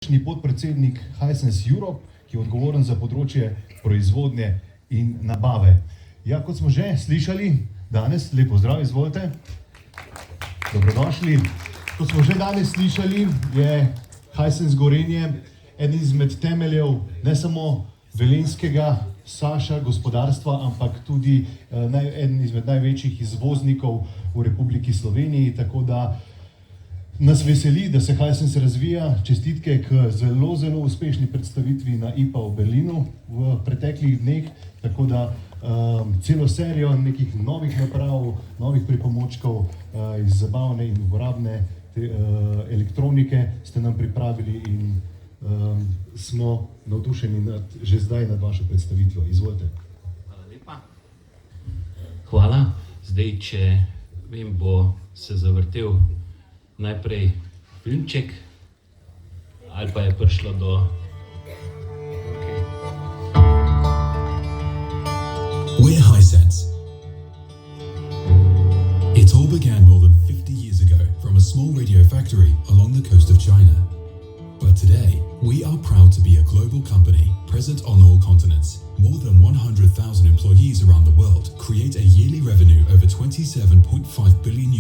Podpredsednik Hisense Europe, ki je odgovoren za področje proizvodnje in nabave. Ja, kot smo že slišali danes, lepo zdrav, izvolite. Dobrodošli. Kot smo že danes slišali, je Hisense Gorenje eden izmed temeljev ne samo velenjskega saša gospodarstva, ampak tudi eden izmed največjih izvoznikov v Republiki Sloveniji, tako da nas veseli, da se Hisense razvija. Čestitke k zelo uspešni predstavitvi na IPA v Berlinu v preteklih dneh, tako da celo serijo nekih novih naprav, novih pripomočkov iz zabavne in uporabne elektronike ste nam pripravili in smo navdušeni že zdaj nad vašo predstavitvijo. Izvolite. Hvala lepa. Hvala. Zdaj, če vem, bo se zavrtel najprej filmček, ali pa je prišlo do... Okay. We're Hisense. It all began more than 50 years ago from a small radio factory along the coast of China. But today, we are proud to be a global company present on all continents. More than 100,000 employees around the world create a yearly revenue over $27.5 billion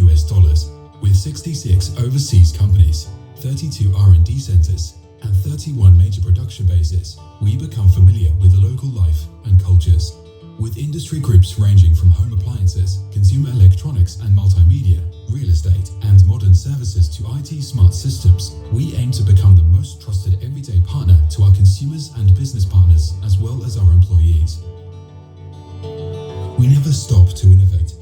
with 66 overseas companies, 32 R&D centers, and 31 major production bases. We become familiar with the local life and cultures. With industry groups ranging from home appliances, consumer electronics and multimedia, real estate, and modern services to IT smart systems, we aim to become the most trusted everyday partner to our consumers and business partners, as well as our employees. We never stop to innovate.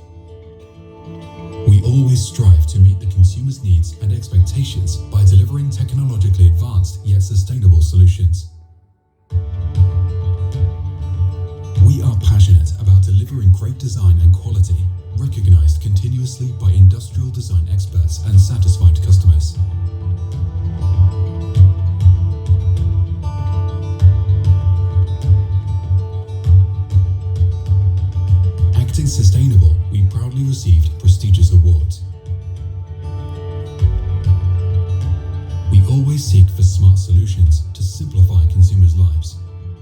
We always strive to meet the consumer's needs and expectations by delivering technologically advanced yet sustainable solutions. We are passionate about delivering great design and quality, recognized continuously by industrial design experts and satisfied customers. Acting sustainable, we proudly received prestigious awards. We always seek for smart solutions to simplify consumers' lives.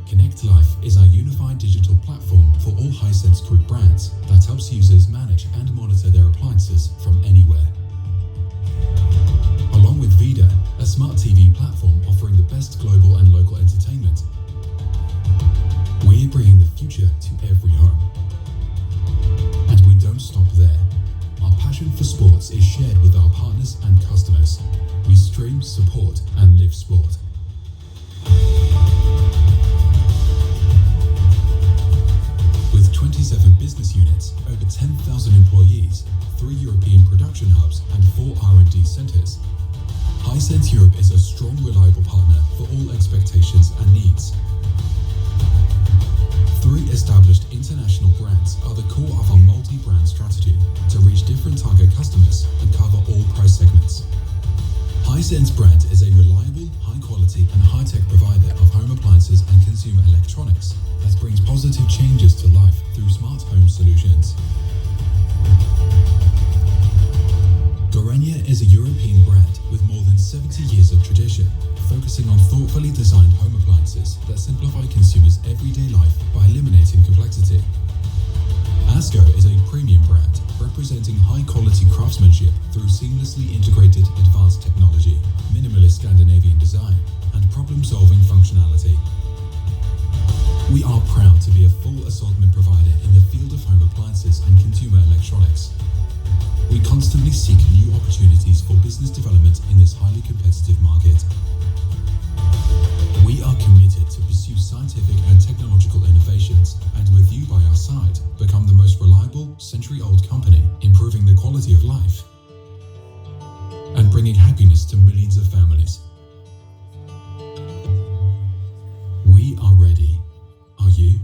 Connect Life is our unified digital platform for all Hisense Group brands that helps users manage and monitor their appliances from anywhere. Along with Vida, a smart TV platform offering the best global and local entertainment, we're bringing the future to every home. And we don't stop there. Our passion for sports is shared with our partners and customers. We stream, support, and live sport. With 27 business units, over 10,000 employees, 3 European production hubs, and 4 R&D centers, Hisense Europe is a strong, reliable partner for all expectations and needs. 3 established international brands are the core of our multi-brand strategy to reach different target customers and cover all price segments. Hisense brand is a reliable, high-quality and high-tech provider of home appliances and consumer electronics that brings positive changes to life through smart home solutions. Gorenje is a European brand with more than 70 years of tradition, focusing on thoughtfully designed home appliances that simplify consumers' everyday life by eliminating complexity. ASCO is a premium brand representing high-quality craftsmanship through seamlessly integrated advanced technology, minimalist Scandinavian design, and problem-solving functionality. We are proud to be a full assortment provider in the field of home appliances and consumer electronics. We constantly seek new opportunities for business development in this highly competitive market. We are committed to pursue scientific and technological innovations, and with you by our side, become the most reliable, century-old company, improving the quality of life and bringing happiness to millions of families. We are ready. Are you?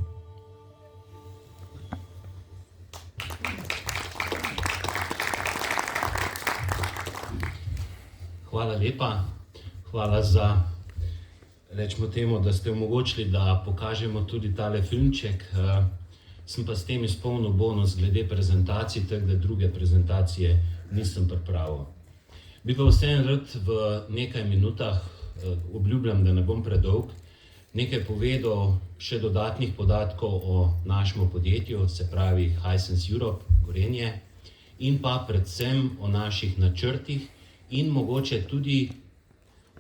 Hvala lepa. Hvala za, rečemo temu, da ste omogočili, da pokažemo tudi tale filmček. Sem pa s tem izpolnil bonus glede prezentacij, tako da druge prezentacije nisem pripravil. Bi pa vseeno rad v nekaj minutah obljubljam, da ne bom predolg, nekaj povedal še dodatnih podatkov o našem podjetju, se pravi Hisense Europe, Gorenje, in pa predvsem o naših načrtih in mogoče tudi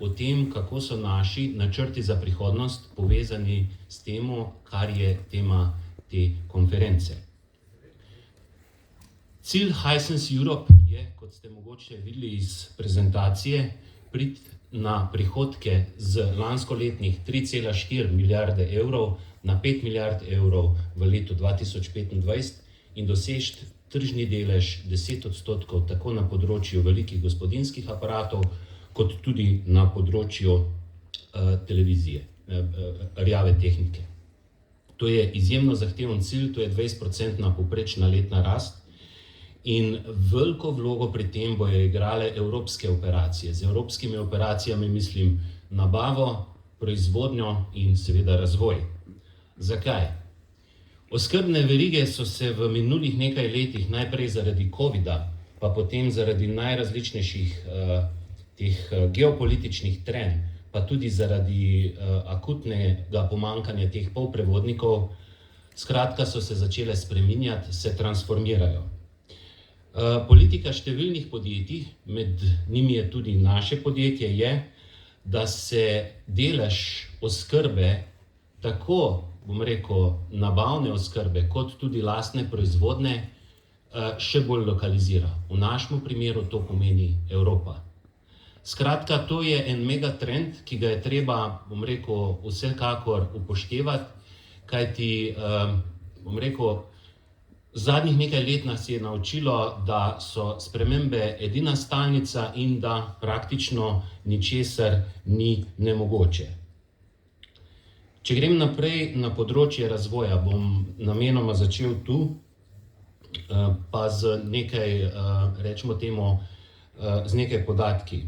o tem, kako so naši načrti za prihodnost povezani s tem, kar je tema te konference. Cilj Hisense Europe je, kot ste mogoče videli iz prezentacije, priti na prihodke z lanskoletnih 3,4 milijarde evrov na 5 milijard evrov v letu 2025 in doseči tržni delež 10% tako na področju velikih gospodinjskih aparatov, kot tudi na področju televizije, rjave tehnike. To je izjemno zahteven cilj, to je 20% povprečna letna rast in veliko vlogo pri tem bojo igrale evropske operacije. Z evropskimi operacijami mislim nabavo, proizvodnjo in seveda razvoj. Zakaj? Oskrbne verige so se v minulih nekaj letih najprej zaradi covida, pa potem zaradi najrazličnejših teh geopolitičnih trenj, pa tudi zaradi akutnega pomanjkanja teh polprevodnikov, skratka so se začele spreminjati, se transformirajo. Politika številnih podjetij, med njimi je tudi naše podjetje, je, da se delež oskrbe, tako, bom rekel, nabavne oskrbe, kot tudi lastne proizvodne, še bolj lokalizira. V našem primeru to pomeni Evropa. Skratka, to je en megatrend, ki ga je treba, bom rekel, vsekakor upoštevati, kajti, bom rekel, zadnjih nekaj let nas je naučilo, da so spremembe edina stalnica in da praktično ničesar ni nemogoče. Če grem naprej na področje razvoja, bom namenoma začel tu, pa z nekaj, rečemo temu, z nekaj podatki.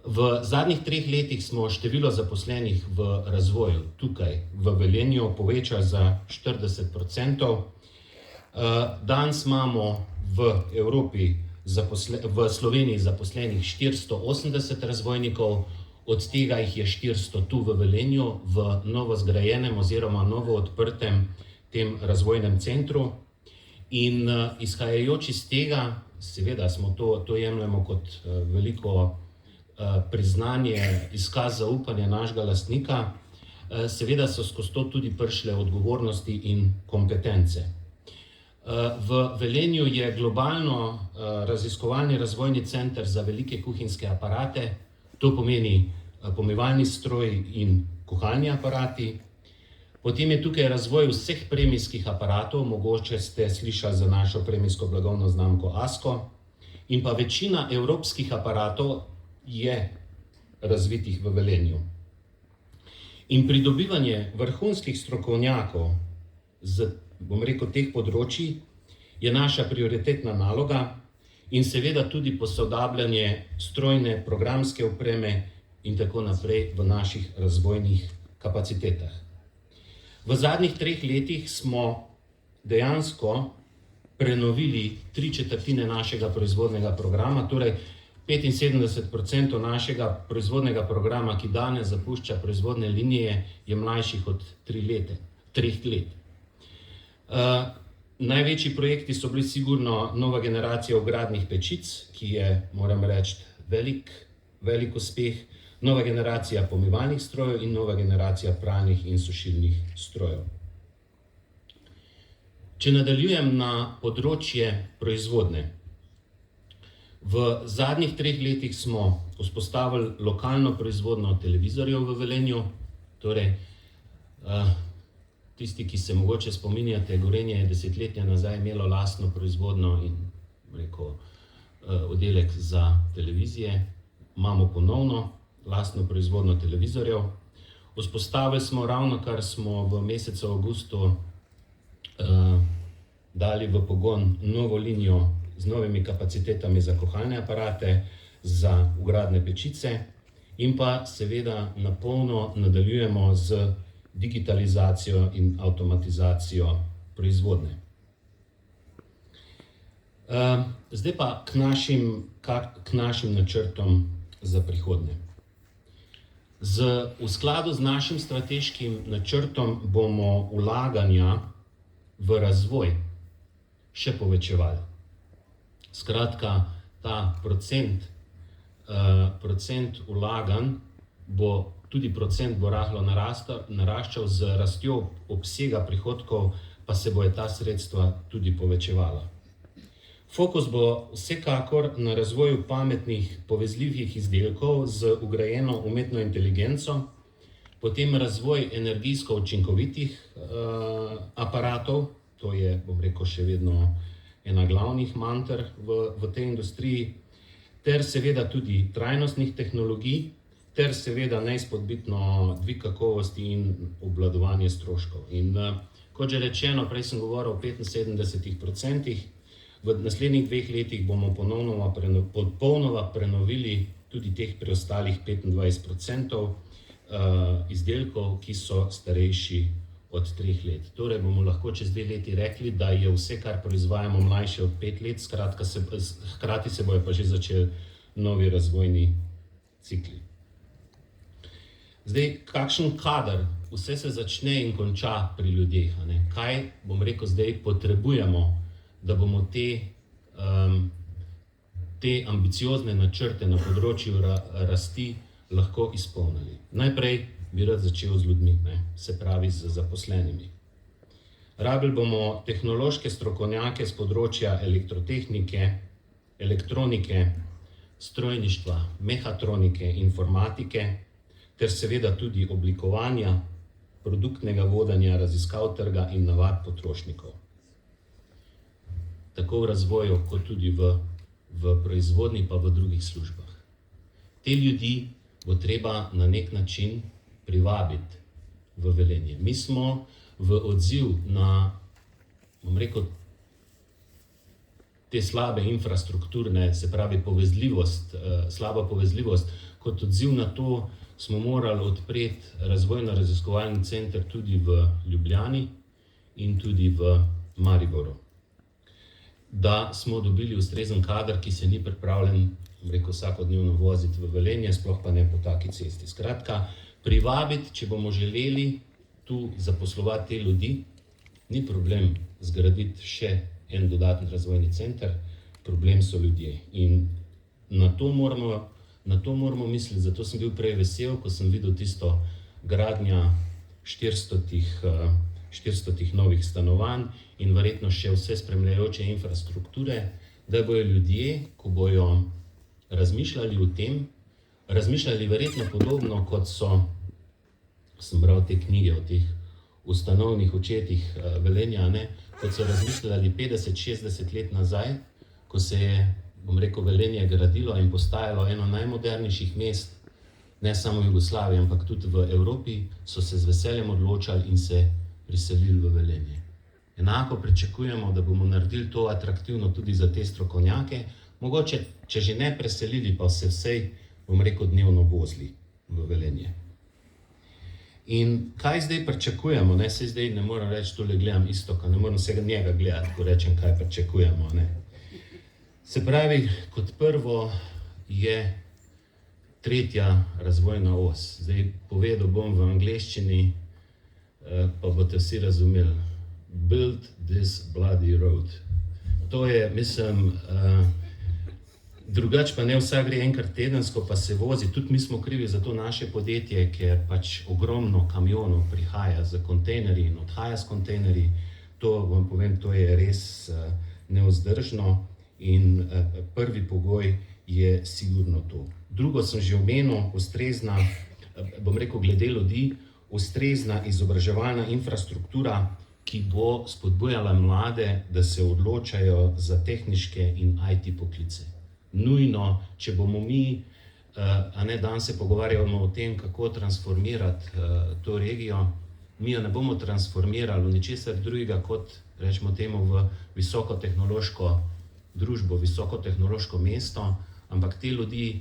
V zadnjih 3 letih smo število zaposlenih v razvoju tukaj v Velenju povečali za 40%. Danes imamo v Evropi, v Sloveniji zaposlenih 480 razvojnikov, od tega jih je 400 tu v Velenju, v novo zgrajenem oziroma novo odprtem tem razvojnem centru. In izhajajoč iz tega, seveda smo to jemljemo kot veliko priznanje, izkaz zaupanja našega lastnika, seveda so skozi to tudi prišle odgovornosti in kompetence. V Velenju je globalno raziskovalni razvojni center za velike kuhinjske aparate, to pomeni pomivalni stroj in kuhalni aparati. Potem je tukaj razvoj vseh premijskih aparatov, mogoče ste slišali za našo premijsko blagovno znamko ASCO, in pa večina evropskih aparatov je razvitih v Velenju. In pridobivanje vrhunskih strokovnjakov z, bom rekel, teh področij je naša prioritetna naloga in seveda tudi posodabljanje strojne, programske opreme in tako naprej v naših razvojnih kapacitetah. V zadnjih 3 letih smo dejansko prenovili 3/4 našega proizvodnega programa, torej 75% našega proizvodnega programa, ki danes zapušča proizvodne linije, je mlajših od 3 let. Največji projekti so bili sigurno nova generacija vgradnih pečic, ki je, moram reči, velik uspeh, nova generacija pomivalnih strojev in nova generacija pralnih in sušilnih strojev. Če nadaljujem na področje proizvodne. V zadnjih 3 letih smo vzpostavili lokalno proizvodnjo televizorjev v Velenju, torej tisti, ki se mogoče spominjate, Gorenje je desetletja nazaj imelo lastno proizvodnjo in oddelek za televizije. Imamo ponovno lastno proizvodnjo televizorjev. Vzpostavili smo, ravnokar smo v mesecu avgustu dali v pogon novo linijo z novimi kapacitetami za kuhalne aparate, za vgradne pečice in pa seveda na polno nadaljujemo z digitalizacijo in avtomatizacijo proizvodnje. Zdaj pa k našim načrtom za prihodnje. V skladu z našim strateškim načrtom bomo vlaganja v razvoj še povečevali. Skratka, ta procent vlaganj tudi procent bo rahlo naraščal, z rastjo obsega prihodkov pa se bojo ta sredstva tudi povečevala. Fokus bo vsekakor na razvoju pametnih povezljivih izdelkov z vgrajeno umetno inteligenco, potem razvoj energijsko učinkovitih aparatov, to je, bom rekel, še vedno ena glavnih manter v tej industriji, ter seveda tudi trajnostnih tehnologij, ter seveda neizpodbitno dvig kakovosti in obvladovanje stroškov. In kot že rečeno, prej sem govoril o 75%, v naslednjih 2 letih bomo popolnoma prenovili tudi teh preostalih 25% izdelkov, ki so starejši od 3 let. Torej bomo lahko čez 2 leti rekli, da je vse, kar proizvajamo, mlajše od 5 let, skratka hkrati se bojo pa že začeli novi razvojni cikli. Zdaj, kakšen kader, vse se začne in konča pri ljudeh, ne? Kaj, bom rekel, zdaj potrebujemo, da bomo te ambiciozne načrte na področju rasti lahko izpolnili. Najprej bi rad začel z ljudmi, se pravi z zaposlenimi. Rabili bomo tehnološke strokovnjake z področja elektrotehnike, elektronike, strojništva, mehatronike, informatike, ter seveda tudi oblikovanja, produktnega vodenja, raziskav trga in navad potrošnikov. Tako v razvoju, kot tudi v proizvodnji, pa v drugih službah. Te ljudi bo treba na nek način privabiti v Velenje. Mi smo v odziv na, bom rekel, te slabe infrastrukturne, se pravi slaba povezljivost, kot odziv na to smo morali odpreti razvojno-raziskovalni center tudi v Ljubljani in tudi v Mariboru. Da smo dobili ustrezen kader, ki se ni pripravljen, bom rekel, vsakodnevno voziti v Velenje, sploh pa ne po taki cesti. Skratka, privabiti, če bomo želeli tu zaposlovati te ljudi, ni problem zgraditi še en dodatni razvojni center, problem so ljudje. In na to moramo misliti, zato sem bil prej vesel, ko sem videl tisto gradnja 400 novih stanovanj in verjetno še vse spremljajoče infrastrukture, da bojo ljudje, ko bojo razmišljali o tem, razmišljali verjetno podobno, kot sem bral te knjige o teh ustanovnih očetih Velenja, kot so razmišljali 50-60 let nazaj, ko se je, bom rekel, Velenje gradilo in postajalo eno najmodernejših mest, ne samo v Jugoslaviji, ampak tudi v Evropi, so se z veseljem odločali in se priselili v Velenje. Enako pričakujemo, da bomo naredili to atraktivno tudi za te strokovnjake, mogoče, če že ne preselili, pa se vsej, bom rekel, dnevno vozili v Velenje. In kaj zdaj pričakujemo, saj zdaj ne moram reči, tole gledam Iztoka, ne moram vsega njega gledati, ko rečem, kaj pričakujemo, Se pravi, kot prvo je 3. razvojna os. Zdaj povedal bom v angleščini, pa boste vsi razumeli. Build this bloody road. To je, mislim, drugače pa ne vsak gre enkrat tedensko, pa se vozi. Tudi mi smo krivi za to naše podjetje, ker pač ogromno kamionov prihaja z kontejnerji in odhaja s kontejnerji. To vam povem, to je res nevzdržno. In prvi pogoj je sigurno to. Drugo sem že omenil, ustrezna, bom rekel, glede ljudi, ustrezna izobraževalna infrastruktura, ki bo spodbujala mlade, da se odločajo za tehniške in IT poklice. Nujno, če bomo mi, danes se pogovarjamo o tem, kako transformirati to regijo, mi jo ne bomo transformirali v ničesar drugega kot, rečemo temu, v visokotehnološko družbo, visokotehnološko mesto, ampak te ljudi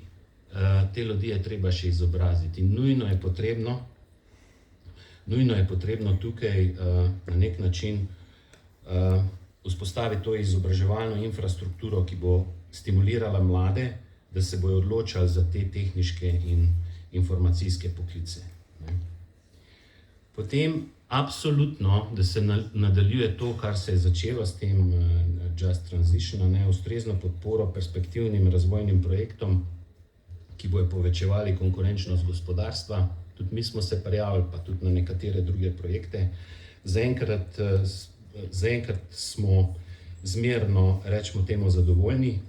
je treba še izobraziti. In nujno je potrebno tukaj na nek način vzpostaviti to izobraževalno infrastrukturo, ki bo stimulirala mlade, da se bojo odločali za te tehniške informacijske poklice. Potem absolutno, da se nadaljuje to, kar se je začelo s tem Just Transition, ustrezno podporo perspektivnim razvojnim projektom, ki bojo povečevali konkurenčnost gospodarstva. Tudi mi smo se prijavili, pa tudi na nekatere druge projekte. Zaenkrat smo zmerno, rečemo temu, zadovoljni.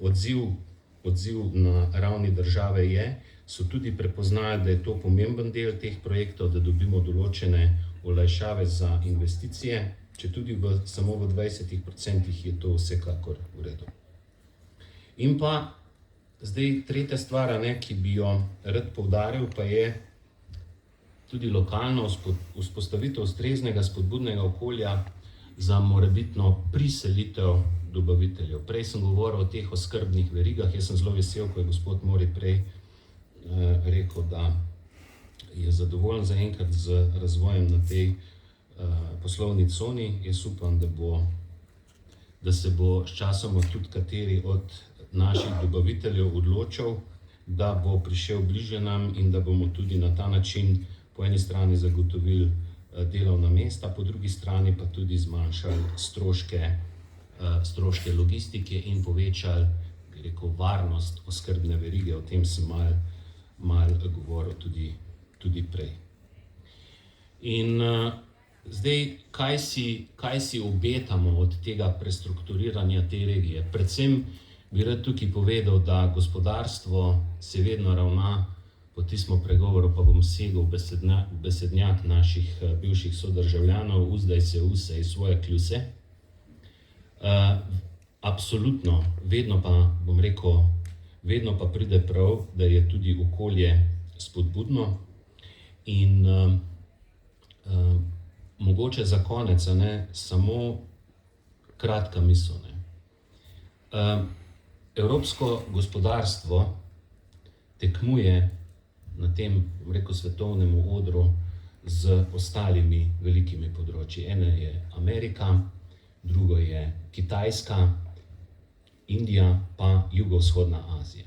Odziv na ravni države so tudi prepoznali, da je to pomemben del teh projektov, da dobimo določene olajšave za investicije, če tudi samo v 20% je to vsekakor v redu. In pa zdaj tretja stvar, ki bi jo rad poudaril, pa je tudi lokalno vzpostavitev ustreznega spodbudnega okolja za morebitno priselitev dobaviteljev. Prej sem govoril o teh oskrbnih verigah, jaz sem zelo vesel, ko je gospod Mori prej rekel, da je zadovoljen zaenkrat z razvojem na tej poslovni coni. Jaz upam, da se bo s časom tudi kateri od naših dobaviteljev odločil, da bo prišel bliže nam in da bomo tudi na ta način po eni strani zagotovili delovna mesta, po drugi strani pa tudi zmanjšali stroške logistike in povečali, bi rekel, varnost oskrbne verige. O tem sem malo govoril tudi prej. In zdaj, kaj si obetamo od tega prestrukturiranja te regije? Predvsem bi rad tukaj povedal, da gospodarstvo se vedno ravna po tistem pregovoru, pa bom segel besednjak naših bivših sodržavljanov, uzdaj se usej svoje kljuse. Absolutno, vedno pa pride prav, da je tudi okolje spodbudno. In mogoče za konec, samo kratka misel. Evropsko gospodarstvo tekmuje na tem, svetovnem odru z ostalimi velikimi področji. Ena je Amerika, drugo je Kitajska, Indija pa jugovzhodna Azija.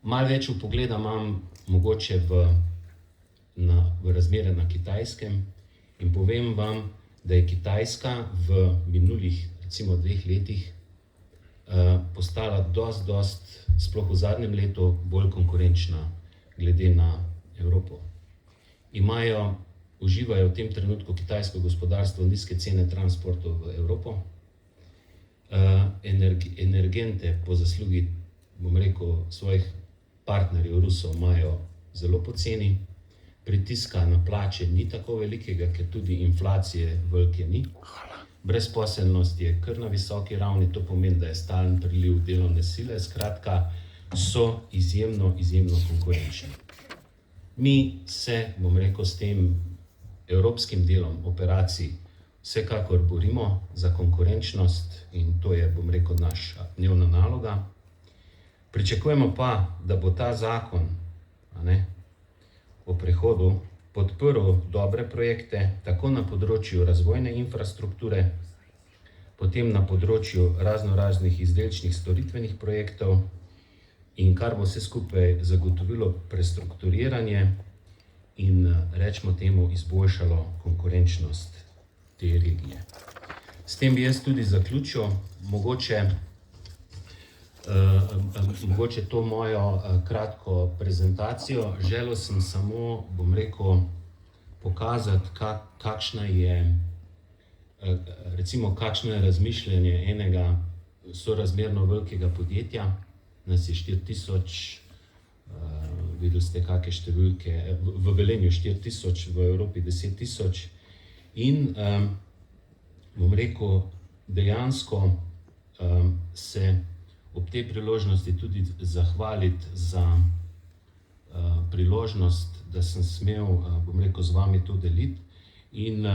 Malo več vpogleda imam mogoče v razmere na Kitajskem in povem vam, da je Kitajska v minulih, recimo 2 letih, postala dost, sploh v zadnjem letu, bolj konkurenčna glede na Evropo. Uživajo v tem trenutku kitajsko gospodarstvo nizke cene transportov v Evropo, energente po zaslugi, svojih partnerjev Rusov imajo zelo poceni, pritiska na plače ni tako velikega, ker tudi inflacije velike ni. Brezposelnost je kar na visoki ravni, to pomeni, da je stalen priliv delovne sile, skratka, so izjemno konkurenčni. Mi se, s tem evropskim delom operacij vsekakor borimo za konkurenčnost in to je, naša dnevna naloga. Pričakujemo pa, da bo ta zakon o prehodu podprl dobre projekte, tako na področju razvojne infrastrukture, potem na področju raznoraznih izdelčnih storitvenih projektov in kar bo vse skupaj zagotovilo prestrukturiranje in, rečemo temu, izboljšalo konkurenčnost te regije. S tem bi jaz tudi zaključil, mogoče to mojo kratko prezentacijo. Želel sem samo, pokazati, kakšno je razmišljanje enega sorazmerno velikega podjetja. Nas je 4000, videli ste kakšne številke, v Velenju 4000, v Evropi 10 000. In, dejansko se ob tej priložnosti tudi zahvaliti za priložnost, da sem smel, z vami to deliti in,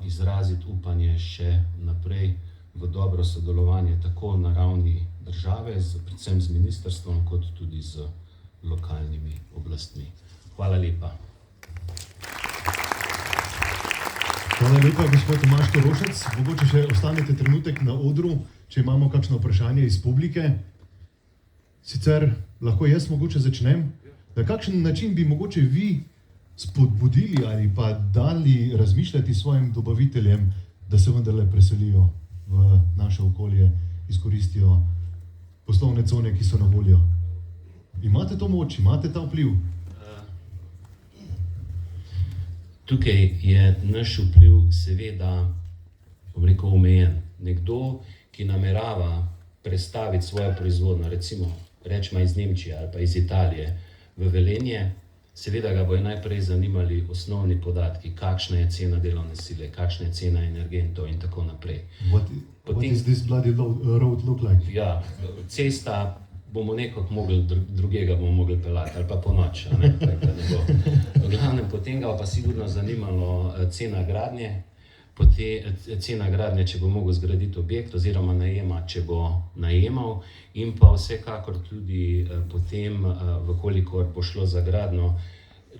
izraziti upanje še naprej v dobro sodelovanje tako na ravni države, predvsem z ministrstvom, kot tudi z lokalnimi oblastmi. Hvala lepa. Hvala lepa, gospod Tomaž Korošec. Mogoče še ostanete trenutek na odru, če imamo kakšno vprašanje iz publike. Sicer lahko jaz mogoče začnem. Na kakšen način bi mogoče vi spodbudili ali pa dali razmišljati svojim dobaviteljem, da se vendarle preselijo v naše okolje, izkoristijo poslovne cone, ki so na voljo? Imate to moč, imate ta vpliv? Tukaj je naš vpliv seveda, bom rekel, omejen. Nekdo, ki namerava prestaviti svojo proizvodnjo, recimo rečemo iz Nemčije ali pa iz Italije v Velenje, seveda ga bojo najprej zanimali osnovni podatki, kakšna je cena delovne sile, kakšna je cena energentov in tako naprej. What is this bloody road look like? Ja, cesta bomo nekako mogli, drugega bomo mogli pelati, ali pa po noč, a ne, tako da ne bo. V glavnem, potem ga pa sigurno zanimalo cena gradnje, cena gradnje, če bo mogel zgraditi objekt, oziroma najema, če bo najemal, in pa vsekakor tudi potem, vkolikor bo šlo za gradnjo,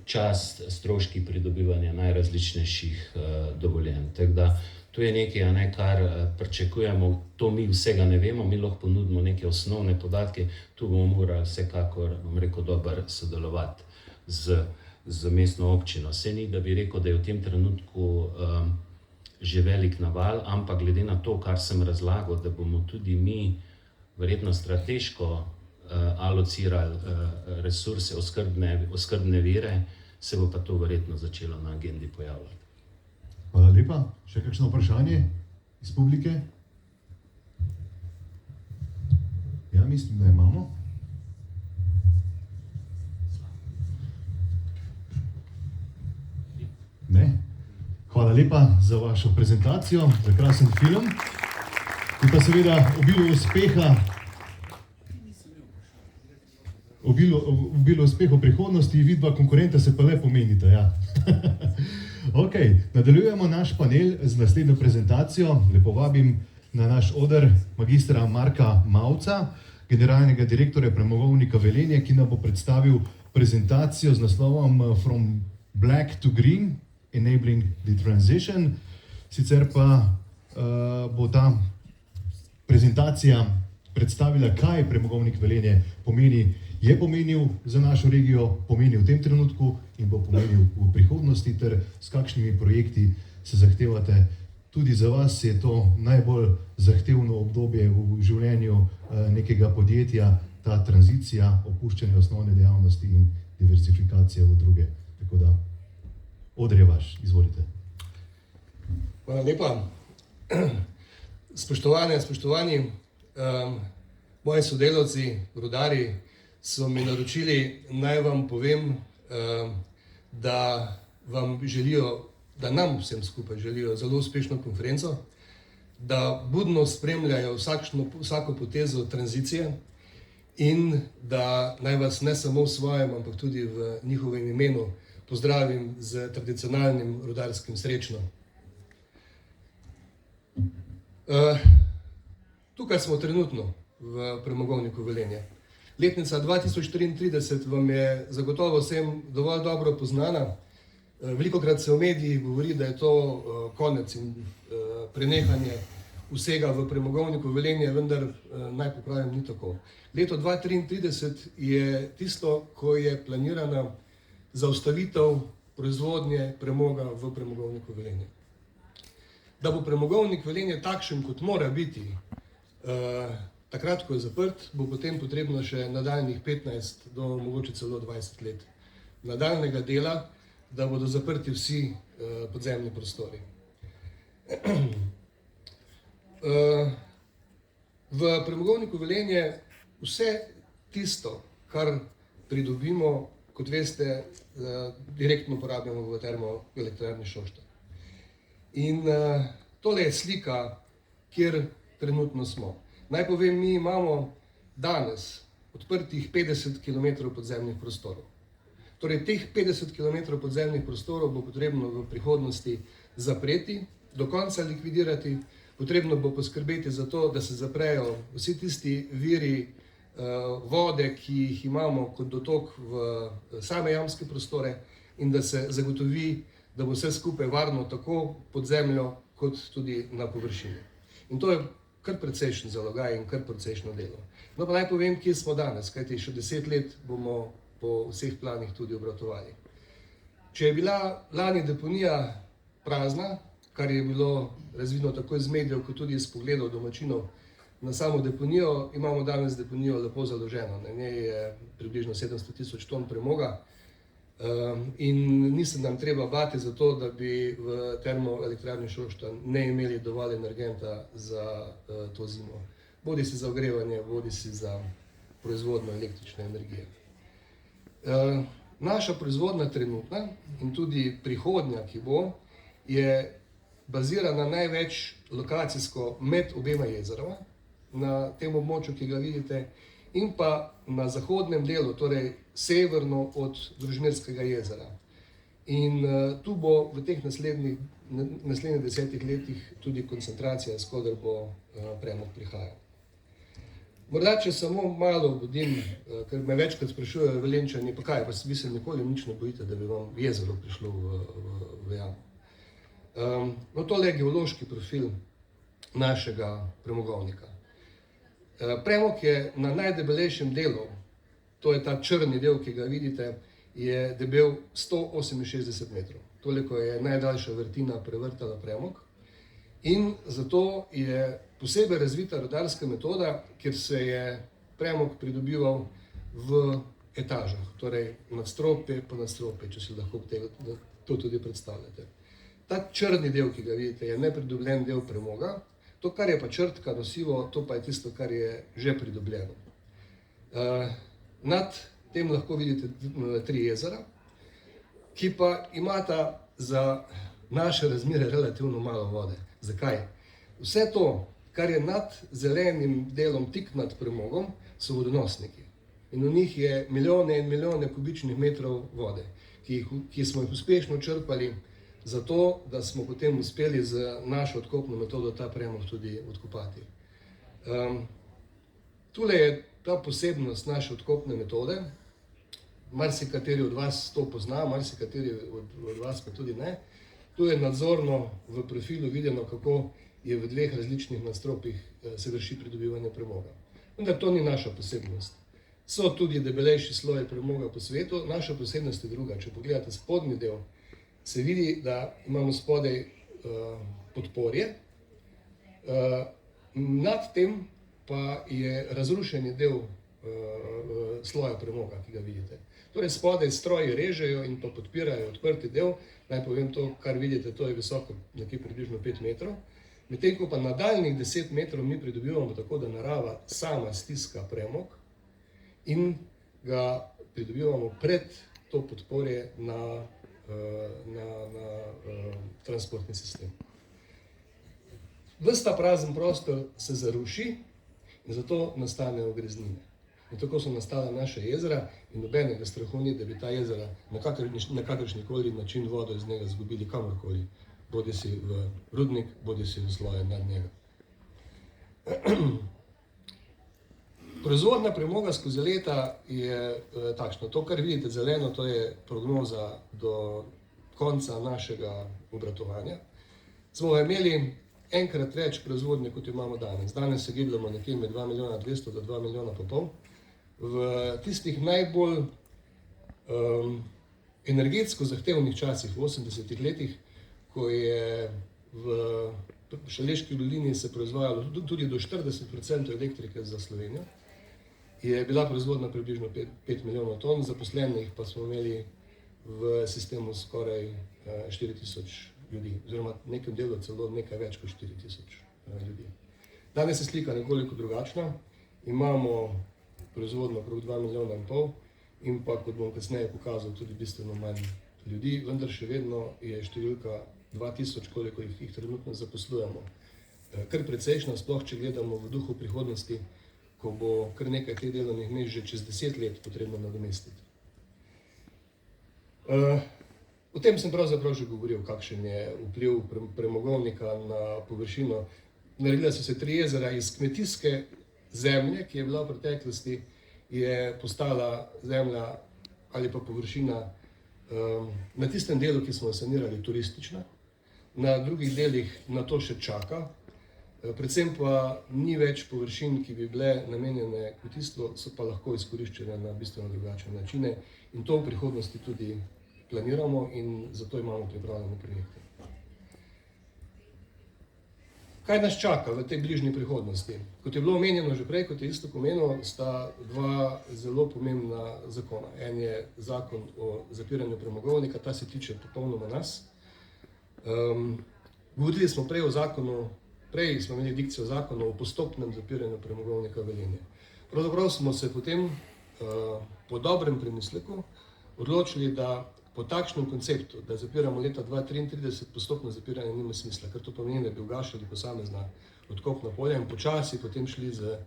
čas, stroški pridobivanja najrazličnejših dovoljenj. Tako da to je nekaj, kar pričakujemo, to mi vsega ne vemo, mi lahko ponudimo neke osnovne podatke, tu bomo morali vsekakor, bom rekel, dobro sodelovati z mestno občino. Saj ni, da bi rekel, da je v tem trenutku že velik naval, ampak glede na to, kar sem razlagal, da bomo tudi mi verjetno strateško alocirali resurse, oskrbne vire, se bo pa to verjetno začelo na agendi pojavljati. Hvala lepa. Še kakšno vprašanje iz publike? Ja, mislim, da imamo. Ne? Hvala lepa za vašo prezentacijo, za krasen film. In pa seveda obilo uspeha, obilo uspeha v prihodnosti, vidva konkurenta se pa le pomenita, ja. Ok, nadaljujemo naš panel z naslednjo prezentacijo. Lepo vabim na naš oder magistra Marka Mauca, generalnega direktorja Premogovnika Velenje, ki nam bo predstavil prezentacijo z naslovom From Black to Green, Enabling the Transition. Sicer pa bo ta prezentacija predstavila, kaj Premogovnik Velenje je pomenil za našo regijo, pomeni v tem trenutku in bo pomenil v prihodnosti, ter s kakšnimi projekti se zahtevate. Tudi za vas je to najbolj zahtevno obdobje v življenju nekega podjetja, ta tranzicija, opuščanje osnovne dejavnosti in diversifikacija v druge. Tako da, oder je vaš, izvolite. Hvala lepa. Spoštovane, spoštovani, moji sodelavci, rudarji, so mi naročili, naj vam povem, da vam želijo, da nam vsem skupaj želijo zelo uspešno konferenco, da budno spremljajo vsako potezo tranzicije in da naj vas ne samo v svojem, ampak tudi v njihovem imenu pozdravim z tradicionalnim rudarskim srečno. Tukaj smo trenutno v Premogovniku Velenje. Letnica 2034 vam je zagotovo vsem dovolj dobro poznana. Velikokrat se v medijih govori, da je to konec in prenehanje vsega v Premogovniku Velenje, vendar naj popravim, ni tako. Leto 2033 je tisto, ko je planirana zaustavitev proizvodnje premoga v Premogovniku Velenje. Da bo Premogovnik Velenje takšen, kot mora biti, takrat, ko je zaprt, bo potem potrebno še nadaljnjih 15 do mogoče celo 20 let nadaljnega dela, da bodo zaprti vsi podzemni prostori. V Premogovniku Velenje vse tisto, kar pridobimo, kot veste, direktno porabljamo v termoelektrarni Šoštanj. In tole je slika, kjer trenutno smo. Naj povem, mi imamo danes odprtih 50 km podzemnih prostorov. Torej, teh 50 km podzemnih prostorov bo potrebno v prihodnosti zapreti, do konca likvidirati, potrebno bo poskrbeti za to, da se zaprejo vsi tisti viri vode, ki jih imamo kot dotok v same jamske prostore in da se zagotovi, da bo vse skupaj varno tako pod zemljo, kot tudi na površini. In to je kar precejšen zalogaj in kar precejšno delo. No pa naj povem, kje smo danes, kajti še 10 let bomo po vseh planih tudi obratovali. Če je bila lani deponija prazna, kar je bilo razvidno tako iz medijev, kot tudi iz pogledov domačinov na samo deponijo, imamo danes deponijo lepo založeno. Na njej je približno 700 tisoč ton premoga in ni se nam treba bati za to, da bi v termoelektrarni Šoštanj ne imeli dovolj energenta za to zimo. Bodi si za ogrevanje, bodi si za proizvodnjo električne energije. Naša proizvodnja trenutna in tudi prihodnja, ki bo, je bazirana največ lokacijsko med obema jezeroma, na tem območju, ki ga vidite, in pa na zahodnem delu, torej severno od Družmirskega jezera. In tu bo v teh naslednjih 10 letih tudi koncentracija, s koder bo premog prihajal. Morda, če samo malo obudim, ker me večkrat sprašujejo Velenjčani, pa kaj, pa vi se nikoli nič ne bojite, da bi vam jezero prišlo v jamo. No, tole je geološki profil našega premogovnika. Premog je na najdebelejšem delu, to je ta črni del, ki ga vidite, je debel 168 metrov. Toliko je najdaljša vrtina prevrtala premog. In zato je posebej razvita rudarska metoda, kjer se je premog pridobival v etažah, torej nadstropje po nadstropje, če si lahko to tudi predstavljate. Ta črni del, ki ga vidite, je nepridobljen del premoga, to, kar je pa črtka nosivo, to pa je tisto, kar je že pridobljeno. Nad tem lahko vidite 3 jezera, ki pa imata za naše razmere relativno malo vode. Zakaj? Vse to, kar je nad zelenim delom tik nad premogom, so vodonosniki. In v njih je milijone in milijone kubičnih metrov vode, ki smo jih uspešno črpali, zato da smo potem uspeli z našo odkopno metodo ta premog tudi odkopati. Tule je ta posebnost naše odkopne metode. Marsikateri od vas to pozna, marsikateri od vas pa tudi ne. Tu je nadzorno v profilu videno, kako je v 2 različnih nadstropjih se vrši pridobivanje premoga. Vendar to ni naša posebnost. So tudi debelejši sloji premoga po svetu, naša posebnost je druga. Če pogledate spodnji del, se vidi, da imamo spodaj podporje, nad tem pa je razrušeni del sloja premoga, ki ga vidite. Torej spodaj stroji režejo in pa podpirajo odprti del. Naj povem to, kar vidite, to je visoko nekje približno 5 metrov. Medtem ko pa nadaljnjih 10 metrov mi pridobivamo tako, da narava sama stiska premog in ga pridobivamo pred to podporje na transportni sistem. Ves ta prazen prostor se zaruši in zato nastanejo greznine. In tako so nastala naša jezera in nobenega strahu ni, da bi ta jezera na kakršnikoli način vodo iz njega izgubili kamorkoli, bodi si v rudnik, bodi si v sloje nad njega. Proizvodnja premoga skozi leta je takšna. To, kar vidite zeleno, to je prognoza do konca našega obratovanja. Smo imeli enkrat več proizvodnje, kot imamo danes. Danes se gibljamo nekje med 2 milijona 200 do 2 milijona pa pol. V tistih najbolj energetsko zahtevnih časih, v 80-ih letih, ko je v Šaleški dolini se proizvajalo tudi do 40% elektrike za Slovenijo, je bila proizvodnja približno 5 milijonov ton, zaposlenih pa smo imeli v sistemu skoraj 4000 ljudi, oziroma v nekem delu celo nekaj več kot 4000 ljudi. Danes je slika nekoliko drugačna. Imamo proizvodnjo okrog 2 milijona in pol in pa, kot bom kasneje pokazal, tudi bistveno manj ljudi, vendar še vedno je številka 2000, koliko jih trenutno zaposlujemo. Kar precejšnja, sploh če gledamo v duhu prihodnosti, ko bo kar nekaj teh delovnih mest že čez 10 let potrebno nadomestiti. O tem sem pravzaprav že govoril, kakšen je vpliv premogovnika na površino. Naredila so se 3 jezera iz kmetijske zemlje, ki je bila v preteklosti, je postala zemlja ali pa površina na tistem delu, ki smo jo sanirali, turistična. Na drugih delih na to še čaka. predvsem pa ni več površin, ki bi bile namenjene kmetijstvu, so pa lahko izkoriščene na bistveno drugačne načine in to v prihodnosti tudi planiramo in zato imamo pripravljene projekte. Kaj nas čaka v tej bližnji prihodnosti? Kot je bilo omenjeno že prej, kot je Iztok omenil, sta dva zelo pomembna zakona. En je zakon o zapiranju premogovnika, ta se tiče popolnoma nas. Govorili smo prej o zakonu, prej smo imeli dikcijo zakona o postopnem zapiranju premogovnika Velenje. Pravzaprav smo se potem po dobrem premisleku odločili, da po takšnem konceptu, da zapiramo leta 2033, postopno zapiranje nima smisla, ker to pomeni, da bi ugašali posamezna odkopna polja in počasi potem šli z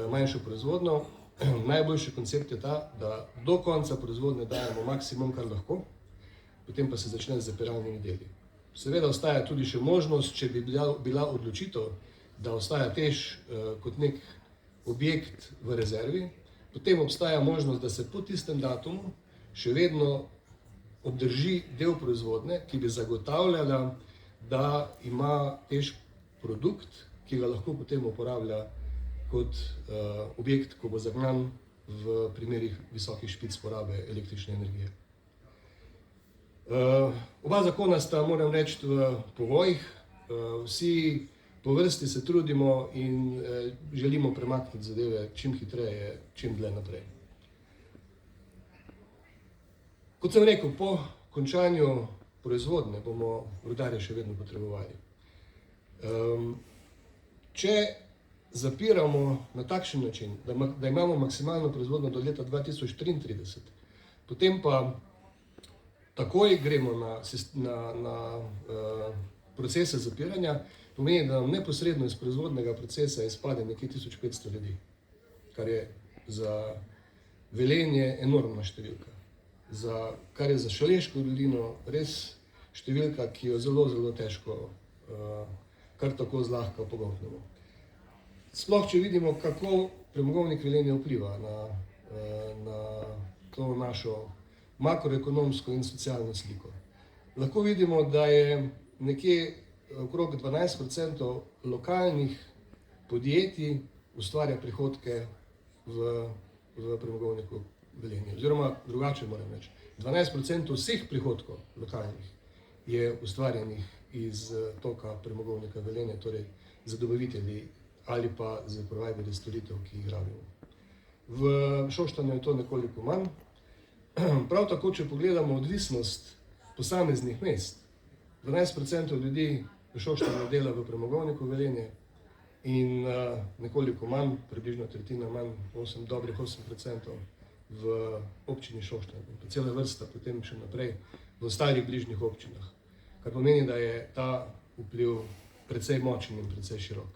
manjšo proizvodnjo. Najboljši koncept je ta, da do konca proizvodnje dajemo maksimum, kar lahko, potem pa se začne z zapiralnimi deli. Seveda ostaja tudi še možnost, če bi bila odločitev, da ostaja TEŠ kot nek objekt v rezervi, potem obstaja možnost, da se po tistem datumu še vedno obdrži del proizvodnje, ki bi zagotavljala, da ima TEŠ produkt, ki ga lahko potem uporablja kot objekt, ko bo zagnan v primerih visokih špic porabe električne energije. Oba zakona sta, moram reči, v povojih. Vsi po vrsti se trudimo in želimo premakniti zadeve čim hitreje, čim dlje naprej. Kot sem rekel, po končanju proizvodnje bomo rudarje še vedno potrebovali. Če zapiramo na takšen način, da imamo maksimalno proizvodnjo do leta 2033, potem pa takoj gremo na procese zapiranja, pomeni, da nam neposredno iz proizvodnega procesa izpade nekje 1500 ljudi, kar je za Velenje enormna številka. Kar je za Šaleško dolino res številka, ki jo zelo, zelo težko kar tako zlahka pogoltnemo. Sploh, če vidimo, kako premogovnik Velenje vpliva na to našo makroekonomsko in socialno sliko. Lahko vidimo, da je nekje okrog 12% lokalnih podjetij ustvarja prihodke v premogovniku Velenje. Oziroma, drugače moram reči, 12% vseh prihodkov lokalnih je ustvarjenih iz toka premogovnika Velenje, torej za dobavitelji ali pa za providerje storitev, ki jih rabimo. V Šoštanju je to nekoliko manj. Prav tako, če pogledamo odvisnost posameznih mest, 12% ljudi v Šoštanju dela v premogovniku Velenje in nekoliko manj, približno tretjina manj, dobrih 8% v občini Šoštanj, pa cela vrsta potem še naprej v ostalih bližnjih občinah, kar pomeni, da je ta vpliv precej močen in precej širok.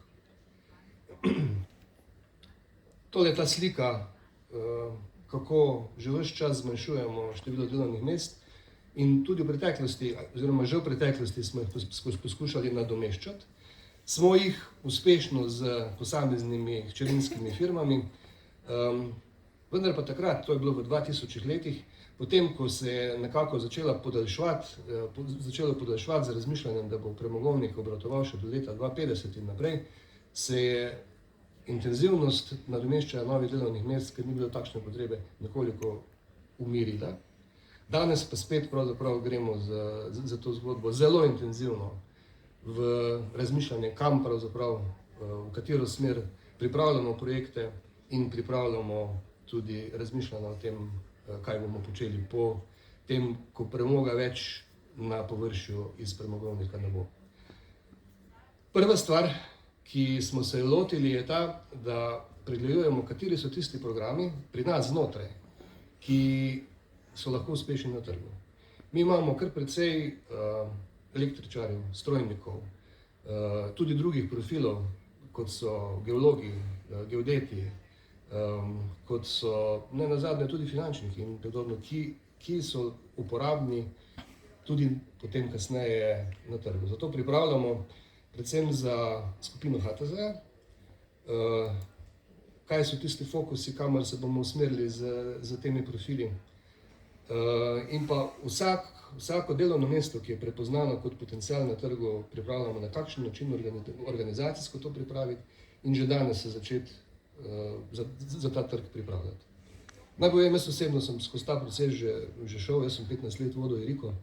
Tole je ta slika, kako že ves čas zmanjšujemo število delovnih mest in tudi v preteklosti, oziroma že v preteklosti smo jih poskušali nadomeščati. Smo jih uspešno z posameznimi hčerinskimi firmami, vendar pa takrat, to je bilo v 2000 letih, potem, ko se je nekako začelo podaljševati z razmišljanjem, da bo premogovnik obratoval še do leta 2050 in naprej, se je intenzivnost nadomeščanja novih delovnih mest, ker ni bilo takšne potrebe, nekoliko umirila. Danes pa spet pravzaprav gremo za to zgodbo zelo intenzivno v razmišljanje, kam pravzaprav, v katero smer pripravljamo projekte in pripravljamo tudi razmišljanje o tem, kaj bomo počeli po tem, ko premoga več na površju iz premogovnika ne bo. Prva stvar, ki smo se lotili, je ta, da pregledujemo, kateri so tisti programi pri nas znotraj, ki so lahko uspešni na trgu. Mi imamo kar precej električarjev, strojnikov, tudi drugih profilov, kot so geologi, geodeti, kot so nenazadnje tudi finančniki in podobno, ki so uporabni tudi potem kasneje na trgu. Zato pripravljamo predvsem za skupino HTZ, kaj so tisti fokusi, kamor se bomo usmerili z temi profili. In pa vsako delovno mesto, ki je prepoznano kot potencial na trgu, pripravljamo na kakšen način organizacijsko to pripraviti in že danes se začeti za ta trg pripravljati. Naj povem, jaz osebno sem skozi ta proces že šel, jaz sem 15 let vodil Iriko,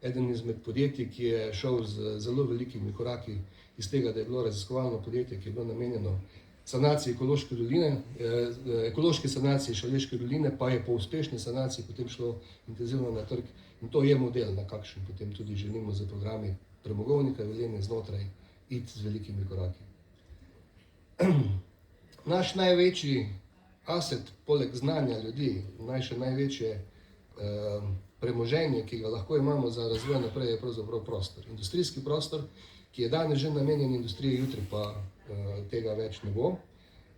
eden izmed podjetij, ki je šel z zelo velikimi koraki iz tega, da je bilo raziskovalno podjetje, ki je bilo namenjeno sanaciji ekološke doline, ekološki sanaciji Šaleške doline, pa je po uspešni sanaciji potem šlo intenzivno na trg in to je model, na kakšen potem tudi želimo z programi Premogovnika Velenje znotraj iti z velikimi koraki. Naš največji asset, poleg znanja ljudi, naše največje premoženje, ki ga lahko imamo za razvoj naprej, je pravzaprav prostor. Industrijski prostor, ki je danes že namenjen industriji, jutri pa tega več ne bo.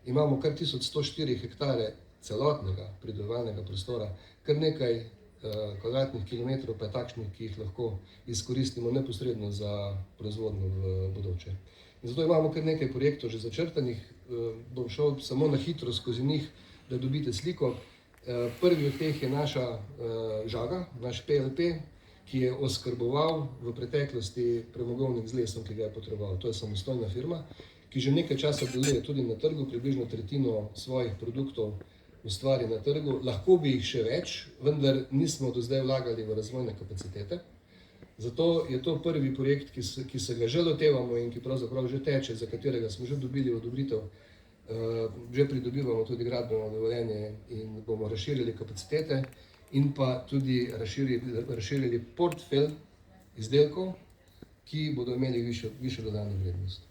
Imamo kar 1104 hektare celotnega pridelovalnega prostora, kar nekaj kvadratnih kilometrov pa je takšnih, ki jih lahko izkoristimo neposredno za proizvodnjo v bodoče. In zato imamo kar nekaj projektov že začrtanih, bom šel samo na hitro skozi njih, da dobite sliko. Prvi od teh je naša žaga, naš PLP, ki je oskrboval v preteklosti premogovnik z lesom, ki ga je potreboval. To je samostojna firma, ki že nekaj časa deluje tudi na trgu, približno tretjino svojih produktov ustvari na trgu. Lahko bi jih še več, vendar nismo do zdaj vlagali v razvojne kapacitete. Zato je to prvi projekt, ki se ga že lotevamo in ki pravzaprav že teče, za katerega smo že dobili odobritev. Že pridobivamo tudi gradbeno dovoljenje in bomo razširili kapacitete in pa tudi razširili portfelj izdelkov, ki bodo imeli višjo dodano vrednost.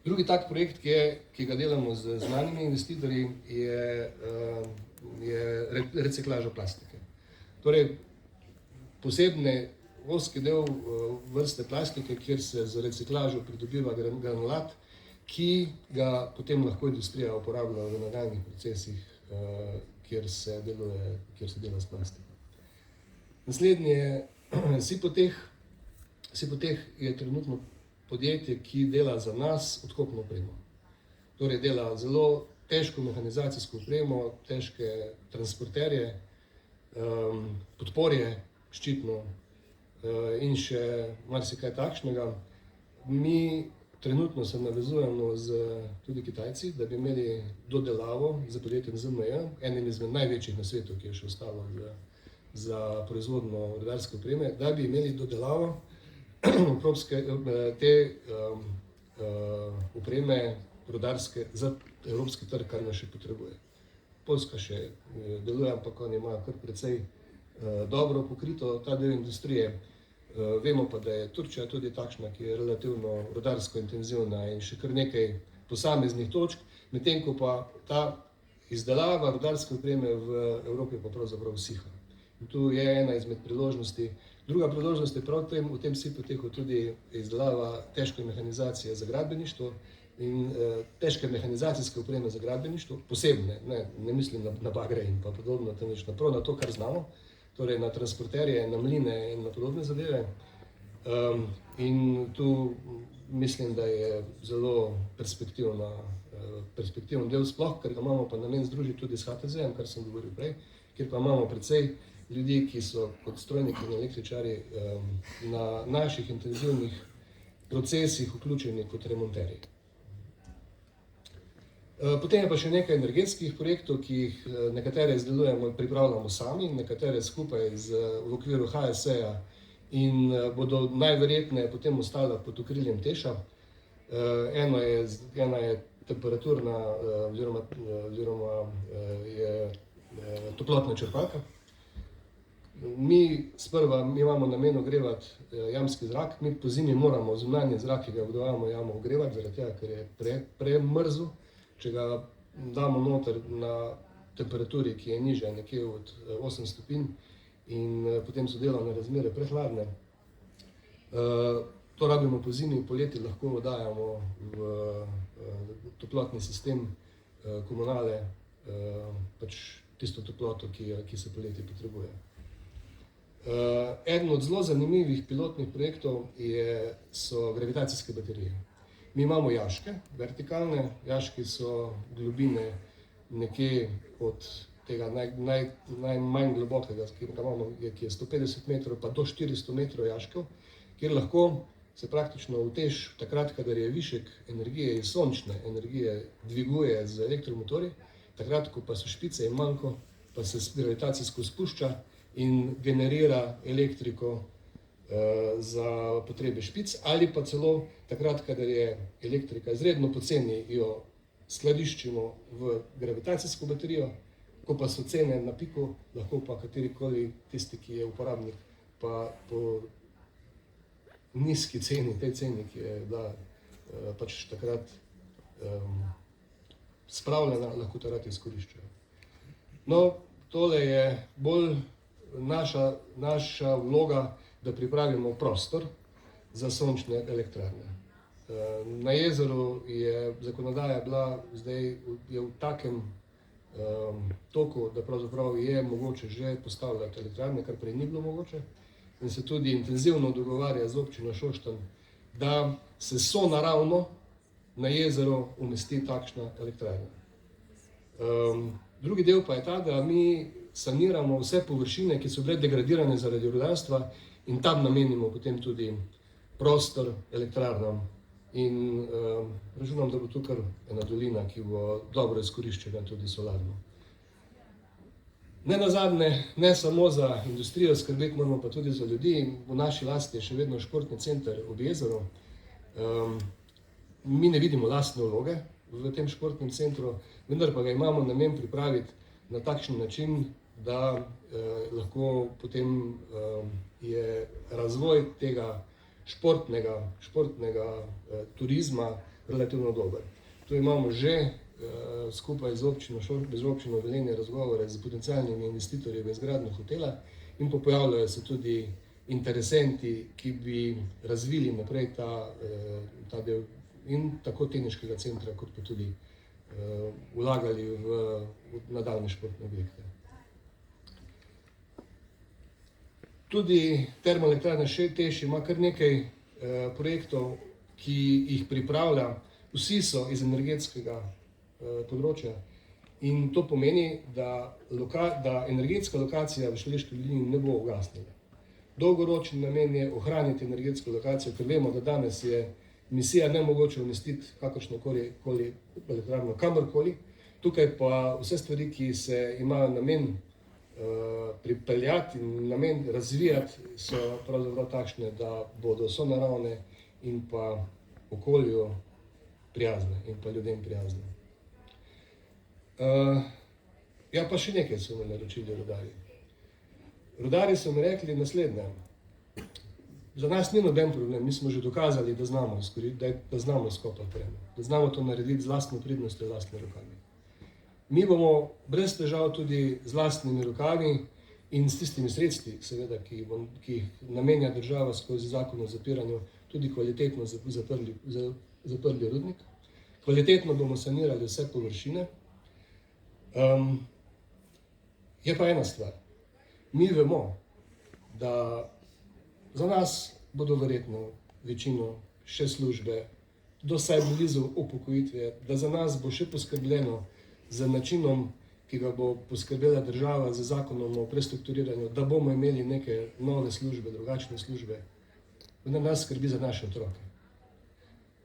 Drugi tak projekt, ki ga delamo z znanimi investitorji, je reciklaža plastike. Torej, posebne ozki del vrste plastike, kjer se z reciklažo pridobiva granulat, ki ga potem lahko industrija uporablja v nadaljnjih procesih, kjer se dela s plastiko. Naslednji je Sipoteh je trenutno podjetje, ki dela za nas odkopno opremo. Torej dela zelo težko mehanizacijsko opremo, težke transporterje, podporje ščitno in še marsikaj takšnega. Mi trenutno se navezujemo z tudi Kitajci, da bi imeli dodelavo z podjetjem ZMJ, enim izmed največjih na svetu, ki je še ostalo za proizvodnjo rudarske opreme, da bi imeli dodelavo te opreme rudarske za evropski trg, kar nas še potrebuje. Poljska še deluje, ampak oni imajo kar precej dobro pokrito ta del industrije. Vemo pa, da je Turčija tudi takšna, ki je relativno rudarsko intenzivna in še kar nekaj posameznih točk, medtem ko pa ta izdelava rudarske opreme v Evropi pa pravzaprav usiha. In tu je ena izmed priložnosti. Druga priložnost je prav v tem Sipotehu tudi izdelava težke mehanizacije za gradbeništvo in težke mehanizacijske opreme za gradbeništvo, posebne, ne mislim na bagre in pa podobno, temveč naprav na to, kar znamo, torej na transporterje, na mline in na podobne zadeve. In tu mislim, da je zelo perspektiven del sploh, ker ga imamo pa namen združiti tudi s HTZ-em, kar sem govoril prej, kjer pa imamo precej ljudi, ki so kot strojniki in električarji na naših intenzivnih procesih vključeni kot remonterji. Potem je pa še nekaj energetskih projektov, ki jih nekatere izdelujemo in pripravljamo sami, nekatere skupaj v okviru HSE-ja in bodo najverjetneje potem ostala pod okriljem TEŠ-a. Ena je temperaturna oziroma je toplotna črpalka. Mi imamo namen ogrevati jamski zrak, mi pozimi moramo zunanji zrak, ki ga vdojamo jamo ogrevati, zaradi tega, ker je premrzel. Če ga damo noter na temperaturi, ki je nižja, nekje od 8 stopinj in potem so delovne razmere prehladne. To rabimo po zimi, poleti lahko dajemo v toplotni sistem komunale, pač tisto toploto, ki se poleti potrebuje. Eden od zelo zanimivih pilotnih projektov so gravitacijske baterije. Mi imamo jaške, vertikalne, jaški so globine nekje od tega najmanj globokega, ki ga imamo, ki je 150 metrov pa do 400 metrov jaškov, kjer lahko se praktično utež takrat, kadar je višek energije iz sončne energije dviguje z elektromotorji, takrat, ko pa so špice in manjko, pa se gravitacijsko spušča in generira elektriko za potrebe špic, ali pa celo takrat, kadar je elektrika izredno poceni, jo skladiščimo v gravitacijsko baterijo, ko pa so cene na piku, lahko pa katerikoli tisti, ki je uporabnik, pa po nizki ceni, tej ceni, ki je bila pač takrat spravljena, lahko takrat izkoriščajo. No, tole je bolj naša vloga, da pripravimo prostor za sončne elektrarne. Na jezeru je zakonodaja bila zdaj je v takem toku, da pravzaprav je mogoče že postavljati elektrarne, kar prej ni bilo mogoče, in se tudi intenzivno dogovarja z občino Šoštanj, da se sonaravno na jezero umesti takšna elektrarna. Drugi del pa je ta, da mi saniramo vse površine, ki so bile degradirane zaradi rudarstva, in tam namenimo potem tudi prostor elektrarnam. In računam, da bo tu kar ena dolina, ki bo dobro izkoriščena tudi solarno. Ne nazadnje, ne samo za industrijo skrbeti, moramo pa tudi za ljudi. V naši lasti je še vedno športni center ob jezeru. Mi ne vidimo lastne vloge v tem športnem centru, vendar pa ga imamo namen pripraviti na takšen način, da lahko potem je razvoj tega športnega turizma relativno dober. Tu imamo že skupaj z občino Velenje razgovore z potencialnimi investitorji v izgradnjo hotela in pojavljajo se tudi interesenti, ki bi razvili naprej ta del in tako teniškega centra, kot pa tudi vlagali v nadaljnje športne objekte. Tudi termoelektrarna Šenteš ima kar nekaj projektov, ki jih pripravlja. Vsi so iz energetskega področja in to pomeni, da energetska lokacija v Šaleški dolini ne bo ugasnila. Dolgoročni namen je ohraniti energetsko lokacijo, ker vemo, da danes je misija nemogoče umestiti kakršnokoli elektrarno kamorkoli. Tukaj pa vse stvari, ki se imajo namen pripeljati in namen razvijati, so pravzaprav takšne, da bodo sonaravne in pa okolju prijazne in pa ljudem prijazne. Ja, pa še nekaj so me naročili rudarji. Rudarji so mi rekli naslednje. Za nas ni noben problem, mi smo že dokazali, da znamo izkopati premog, da znamo to narediti z lastno pridnostjo, z lastnimi rokami. Mi bomo brez težav tudi z lastnimi rokami in s tistimi sredstvi, seveda, ki jih namenja država skozi zakon o zapiranju, tudi kvalitetno zaprli rudnik. Kvalitetno bomo sanirali vse površine. Je pa ena stvar. Mi vemo, da za nas bodo verjetno večino še službe, do vsaj blizu upokojitve, da za nas bo še poskrbljeno z načinom, ki ga bo poskrbela država z zakonom o prestrukturiranju, da bomo imeli neke nove službe, drugačne službe. Vendar nas skrbi za naše otroke.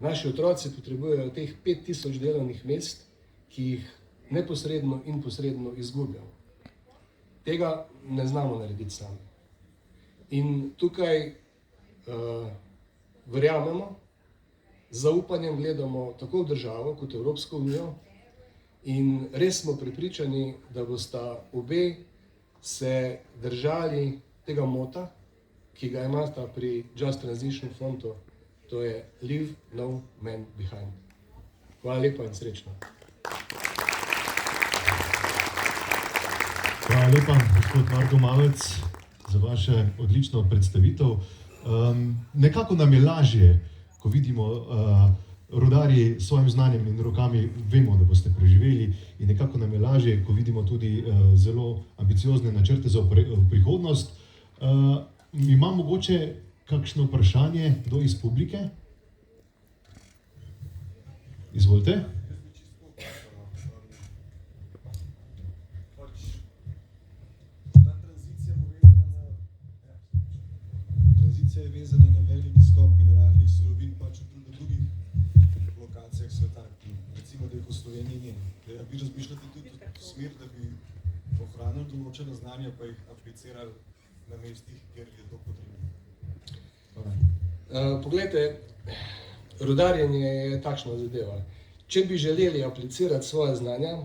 Naši otroci potrebujejo teh 5000 delovnih mest, ki jih neposredno in posredno izgubljamo. Tega ne znamo narediti sami. In tukaj verjamemo, z zaupanjem gledamo tako v državo kot v Evropsko unijo in res smo prepričani, da bosta obe se držali tega mota, ki ga imata pri Just Transition Frontu, to je Leave no man behind. Hvala lepa in srečno. Hvala lepa, gospod Marko Mavec, za vaše odlično predstavitev. Nekako nam je lažje, ko vidimo rudarji s svojim znanjem in rokami, vemo, da boste preživeli, in nekako nam je lažje, ko vidimo tudi zelo ambiciozne načrte za prihodnost. Imam mogoče kakšno vprašanje, kdo iz publike? Izvolite. Špice je vezana na velik izkop mineralnih surovin pač v drugih lokacijah sveta. Recimo, da jih v Sloveniji ni. Da bi razmišljali tudi v smer, da bi ohranili določena znanja, pa jih aplicirali na mestih, kjer je to potrebno. Poglejte, rudarjenje je takšna zadeva. Če bi želeli aplicirati svoje znanja,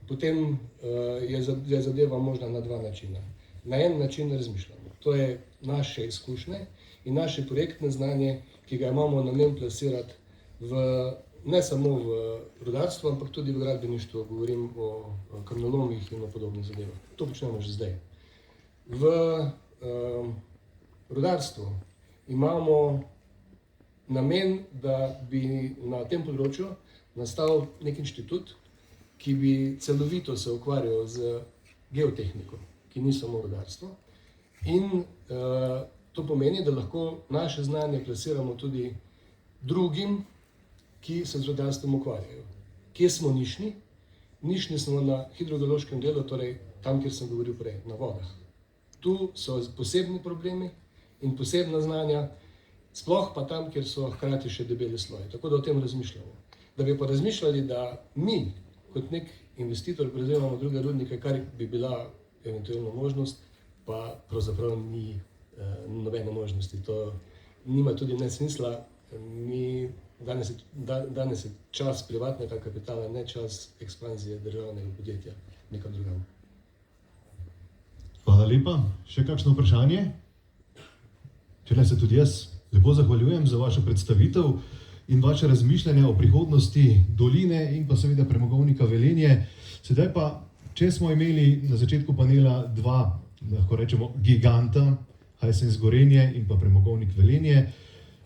potem je zadeva možna na dva načina. Na en način razmišljamo. To je naše izkušnje in naše projektne znanje, ki ga imamo namen plasirati ne samo v rudarstvu, ampak tudi v gradbeništvu, govorim o kamnolomih in o podobnih zadevah. To počnemo že zdaj. V rudarstvu imamo namen, da bi na tem področju nastal nek inštitut, ki bi celovito se ukvarjal z geotehniko, ki ni samo rudarstvo. In to pomeni, da lahko naše znanje plasiramo tudi drugim, ki se z rudarstvom ukvarjajo. Kje smo nišni? Nišni smo na hidrogeološkem delu, torej tam, kjer sem govoril prej, na vodah. Tu so posebni problemi in posebna znanja, sploh pa tam, kjer so hkrati še debeli sloji. Tako da o tem razmišljamo. Da bi pa razmišljali, da mi, kot nek investitor, prevzemamo druge rudnike, kar bi bila eventualno možnost, pa pravzaprav ni nobene možnosti. To nima tudi ne smisla. Danes je čas privatnega kapitala, ne čas ekspanzije državnega podjetja nekam drugam. Hvala lepa. Še kakšno vprašanje? Če ne, se tudi jaz lepo zahvaljujem za vašo predstavitev in vaše razmišljanje o prihodnosti doline in pa seveda premogovnika Velenje. Sedaj pa, če smo imeli na začetku panela dva, lahko rečemo, giganta, Hisense Gorenje in pa premogovnik Velenje,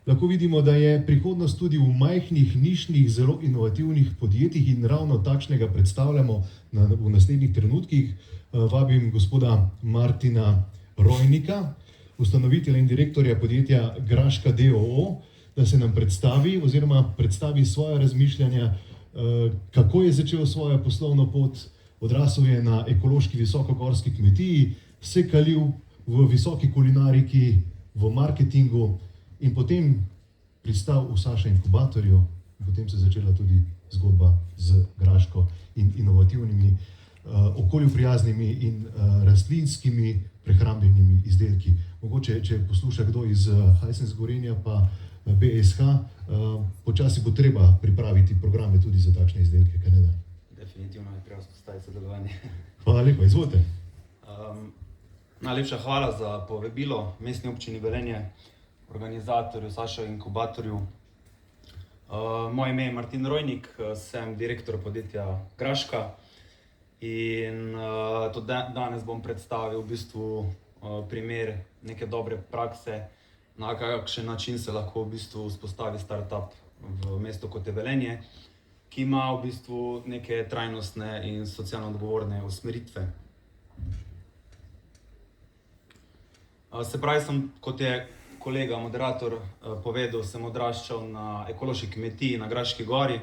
lahko vidimo, da je prihodnost tudi v majhnih, nišnih, zelo inovativnih podjetjih in ravno takšnega predstavljamo v naslednjih trenutkih. Vabim gospoda Martina Rojnika, ustanovitelja in direktorja podjetja Graška d.o.o., da se nam predstavi oziroma predstavi svoje razmišljanja, kako je začel svojo poslovno pot. Odrasel je na ekološki visokogorski kmetiji, se kalil v visoki kulinariki, v marketingu in potem pristal v Saša inkubatorju in potem se je začela tudi zgodba z Graško in inovativnimi, okolju prijaznimi in rastlinskimi prehrambenimi izdelki. Mogoče, če posluša kdo iz Hisense Gorenja pa BSH, počasi bo treba pripraviti programe tudi za takšne izdelke, kaj ne da? Definitivno je treba vzpostaviti sodelovanje. Hvala lepa, izvolite. Najlepša hvala za povabilo Mestni občini Velenje, organizatorju Saša inkubatorju. Moje ime je Martin Rojnik, sem direktor podjetja Graška in tudi danes bom predstavil v bistvu primer neke dobre prakse, na kakšen način se lahko v bistvu vzpostavi startup v mestu kot je Velenje, ki ima v bistvu neke trajnostne in socialno odgovorne usmeritve. Se pravi, kot je kolega moderator povedal, sem odraščal na ekološki kmetiji na Graški gori,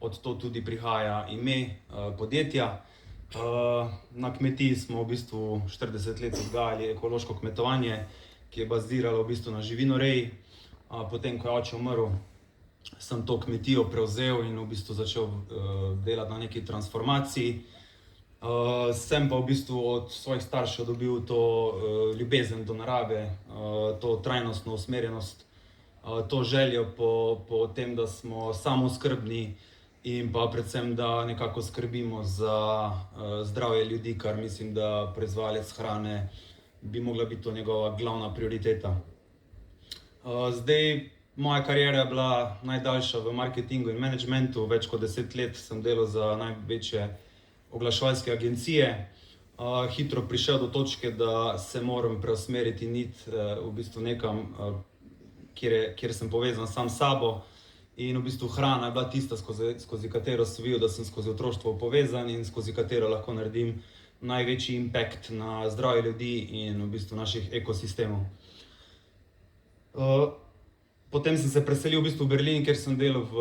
od to tudi prihaja ime podjetja. Na kmetiji smo v bistvu 40 let vzgajali ekološko kmetovanje, ki je baziralo v bistvu na živinoreji. Potem, ko je oče umrl, sem to kmetijo prevzel in v bistvu začel delati na neki transformaciji. Sem pa v bistvu od svojih staršev dobil to ljubezen do narave, to trajnostno usmerjenost, to željo po tem, da smo samooskrbni in pa predvsem, da nekako skrbimo za zdravje ljudi, kar mislim, da proizvajalec hrane bi mogla biti to njegova glavna prioriteta. Zdaj, moja kariera je bila najdaljša v marketingu in managementu, več kot 10 let sem delal za največje oglaševalske agencije. Hitro prišel do točke, da se moram preusmeriti nit v bistvu nekam, kjer sem povezan sam s sabo. In v bistvu hrana je bila tista, skozi katero sem videl, da sem skozi otroštvo povezan in skozi katero lahko naredim največji impact na zdravje ljudi in v bistvu naših ekosistemov. Potem sem se preselil v bistvu v Berlin, kjer sem delal v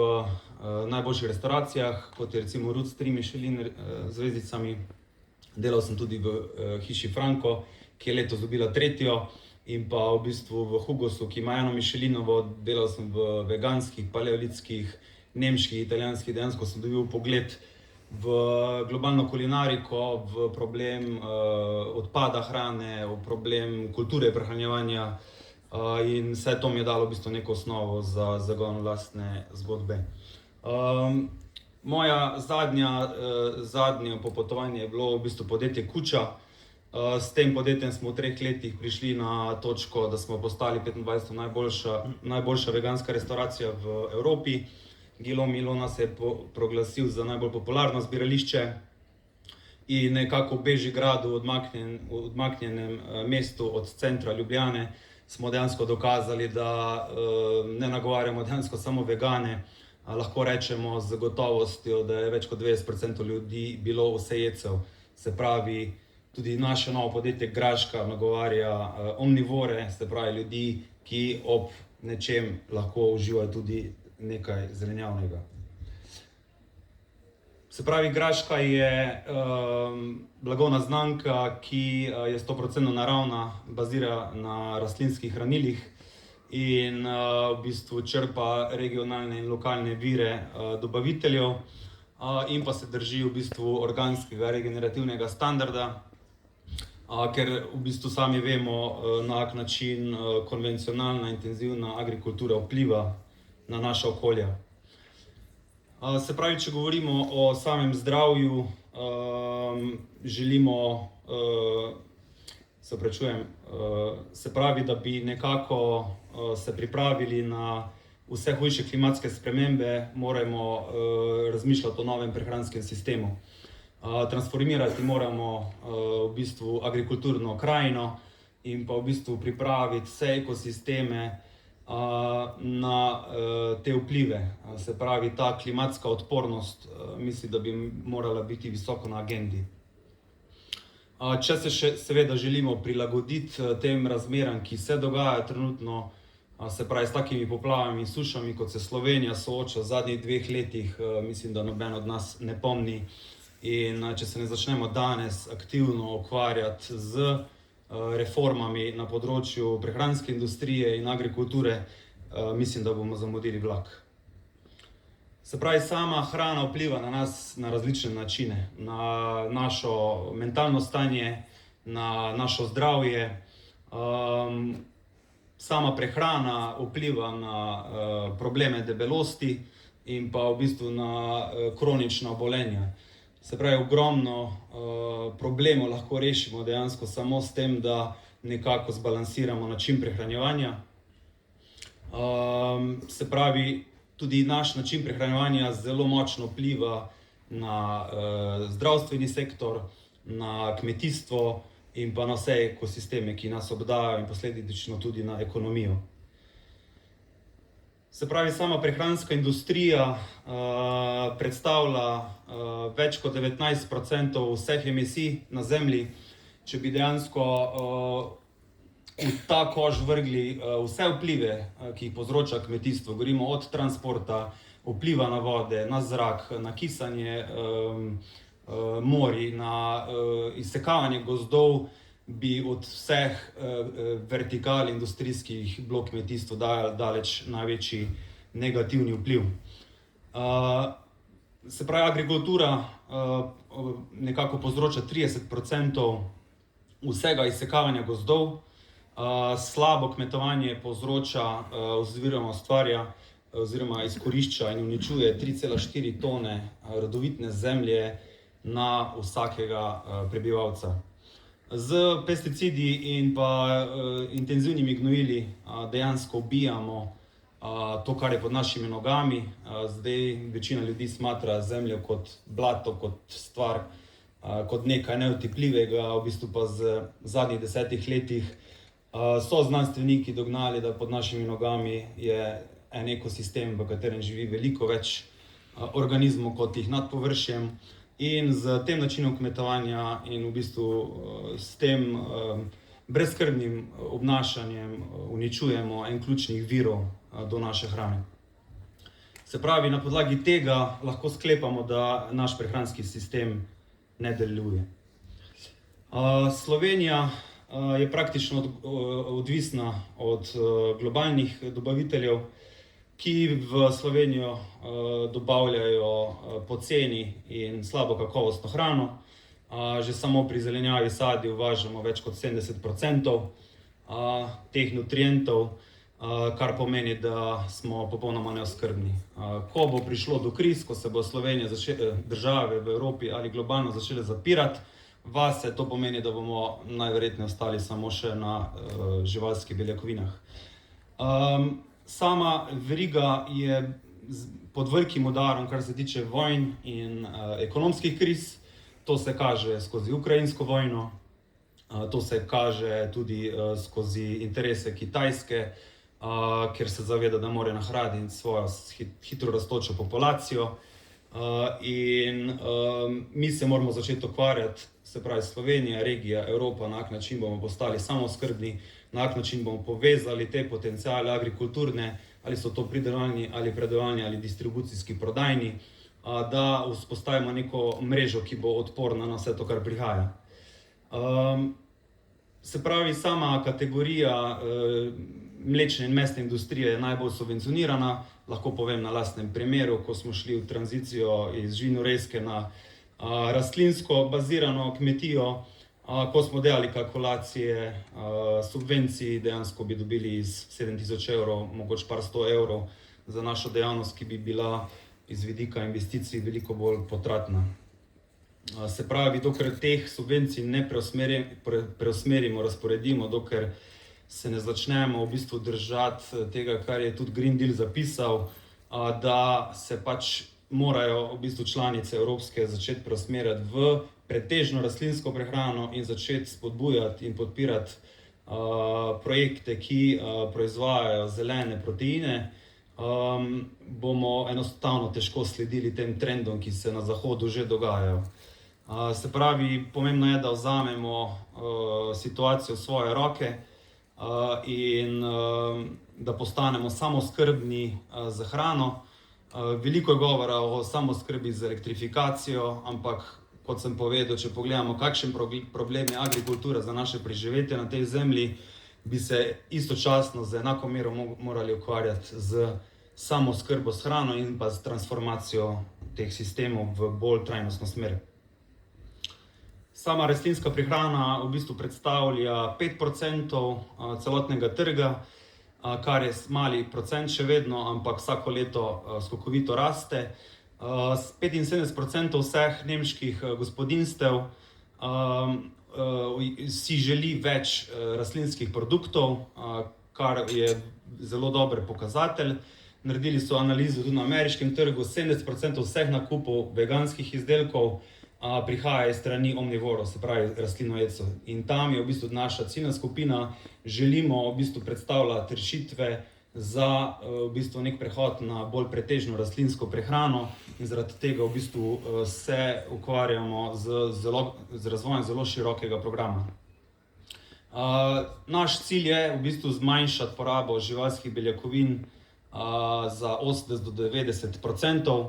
najboljših restauracijah, kot je recimo Ruth 3 Michelin zvezdicami. Delal sem tudi v hiši Franko, ki je letos dobila 3. in pa v bistvu v Hugosu, ki ima eno Michelinovo, delal sem v veganskih, paleolitskih, nemških, italijanskih, dejansko sem dobil pogled v globalno kulinariko, v problem odpada hrane, v problem kulture prehranjevanja in vse to mi je dalo v bistvu neko osnovo za zagon lastne zgodbe. Moja zadnje popotovanje je bilo v bistvu podjetje Kuča. S tem podjetjem smo v 3 letih prišli na točko, da smo postali 25. najboljša veganska restauracija v Evropi. Guillaume Milot nas je proglasil za najbolj popularno zbirališče in nekako v Bežigradu, odmaknjenem mestu od centra Ljubljane, smo dejansko dokazali, da ne nagovarjamo dejansko samo vegane. Lahko rečemo z gotovostjo, da je več kot 90% ljudi bilo vsejedcev. Se pravi, tudi naše novo podjetje Graška nagovarja omnivore, se pravi ljudi, ki ob nečem lahko uživajo tudi nekaj zelenjavnega. Se pravi, Graška je blagovna znamka, ki je 100% naravna, bazira na rastlinskih hranilih in v bistvu črpa regionalne in lokalne vire dobaviteljev in pa se drži v bistvu organskega regenerativnega standarda, ker v bistvu sami vemo, na kak način konvencionalna, intenzivna agrikultura vpliva na naša okolja. Se pravi, če govorimo o samem zdravju, želimo, se pravi, da bi nekako se pripravili na vse hujše klimatske spremembe, moramo razmišljati o novem prehranskem sistemu. Transformirati moramo v bistvu agrikulturno krajino in pa v bistvu pripraviti vse ekosisteme na te vplive. Se pravi, ta klimatska odpornost mislim, da bi morala biti visoko na agendi. Če se še seveda želimo prilagoditi tem razmeram, ki se dogajajo trenutno, se pravi s takimi poplavami in sušami, kot se Slovenija sooča v zadnjih 2 letih, mislim, da noben od nas ne pomni. In če se ne začnemo danes aktivno ukvarjati z reformami na področju prehranske industrije in agrikulture, mislim, da bomo zamudili vlak. Se pravi, sama hrana vpliva na nas na različne načine, na našo mentalno stanje, na našo zdravje. Sama prehrana vpliva na probleme debelosti in pa v bistvu na kronična obolenja. Se pravi, ogromno problemov lahko rešimo dejansko samo s tem, da nekako zbalansiramo način prehranjevanja. Se pravi, tudi naš način prehranjevanja zelo močno vpliva na zdravstveni sektor, na kmetijstvo in pa na vse ekosisteme, ki nas obdajajo in posledično tudi na ekonomijo. Se pravi, sama prehranska industrija predstavlja več kot 19% vseh emisij na Zemlji. Če bi dejansko v ta koš vrgli vse vplive, ki jih povzroča kmetijstvo, govorimo od transporta, vpliva na vode, na zrak, na kisanje morij, na izsekavanje gozdov, bi od vseh vertikal industrijskih bilo kmetijstvo daleč največji negativni vpliv. Se pravi, agrikultura nekako povzroča 30% vsega izsekavanja gozdov, slabo kmetovanje povzroča oziroma ustvarja oziroma izkorišča in uničuje 3,4 tone rodovitne zemlje na vsakega prebivalca. Z pesticidi in pa intenzivnimi gnojili dejansko ubijamo to, kar je pod našimi nogami. Zdaj večina ljudi smatra zemljo kot blato, kot stvar, kot nekaj neotipljivega, v bistvu pa v zadnjih 10 letih so znanstveniki dognali, da pod našimi nogami je en ekosistem, v katerem živi veliko več organizmov, kot jih nad površjem. In z tem načinom kmetovanja in v bistvu s tem brezskrbnim obnašanjem uničujemo en ključnih virov do naše hrane. Se pravi, na podlagi tega lahko sklepamo, da naš prehranski sistem ne deluje. Slovenija je praktično odvisna od globalnih dobaviteljev, ki v Slovenijo dobavljajo poceni in slabo kakovostno hrano. Že samo pri zelenjavi, sadju uvažamo več kot 70% teh nutrientov, kar pomeni, da smo popolnoma neoskrbni. Ko bo prišlo do kriz, ko se bo Slovenija, države v Evropi ali globalno začele zapirati vase, to pomeni, da bomo najverjetneje ostali samo še na živalskih beljakovinah. Sama veriga je pod velikim udarom, kar se tiče vojn in ekonomskih kriz. To se kaže skozi ukrajinsko vojno, to se kaže tudi skozi interese Kitajske, ker se zaveda, da mora nahraniti svojo hitro rastočo populacijo. In mi se moramo začeti ukvarjati, se pravi Slovenija, regija, Evropa, na kak način bomo postali samooskrbni, na kak način bomo povezali te potenciale agrikulturne, ali so to pridelovalni, ali predelovalni, ali distribucijski, prodajni, da vzpostavimo neko mrežo, ki bo odporna na vse to, kar prihaja. Se pravi, sama kategorija mlečne in mesne industrije je najbolj subvencionirana. Lahko povem na lastnem primeru, ko smo šli v tranzicijo iz živinorejske na rastlinsko bazirano kmetijo, ko smo delali kalkulacije subvencij, dejansko bi dobili iz 7.000 evrov, mogoče par 100 evrov za našo dejavnost, ki bi bila iz vidika investicij veliko bolj potratna. Se pravi, dokler teh subvencij ne preusmerimo, razporedimo, dokler se ne začnemo v bistvu držati tega, kar je tudi Green Deal zapisal, da se pač morajo v bistvu članice evropske začeti preusmerjati v pretežno rastlinsko prehrano in začeti spodbujati in podpirati projekte, ki proizvajajo zelene proteine, bomo enostavno težko sledili tem trendom, ki se na zahodu že dogajajo. Se pravi, pomembno je, da vzamemo situacijo v svoje roke in da postanemo samooskrbni za hrano. Veliko je govora o samooskrbi z elektrifikacijo, ampak kot sem povedal, če pogledamo, kakšen problem je agrikultura za naše preživetje na tej zemlji, bi se istočasno z enako mero morali ukvarjati z samooskrbo s hrano in pa z transformacijo teh sistemov v bolj trajnostno smer. Sama rastlinska prehrana v bistvu predstavlja 5% celotnega trga, kar je mali procent še vedno, ampak vsako leto skokovito raste. 75% vseh nemških gospodinjstev si želi več rastlinskih produktov, kar je zelo dober pokazatelj. Naredili so analizo tudi na ameriškem trgu, 70% vseh nakupov veganskih izdelkov prihaja iz strani omnivorov, se pravi rastlinojedcev. In tam je v bistvu naša ciljna skupina, želimo v bistvu predstavljati rešitve za v bistvu nek prehod na bolj pretežno rastlinsko prehrano in zaradi tega v bistvu se ukvarjamo z razvojem zelo širokega programa. Naš cilj je v bistvu zmanjšati porabo živalskih beljakovin za 80 do 90%.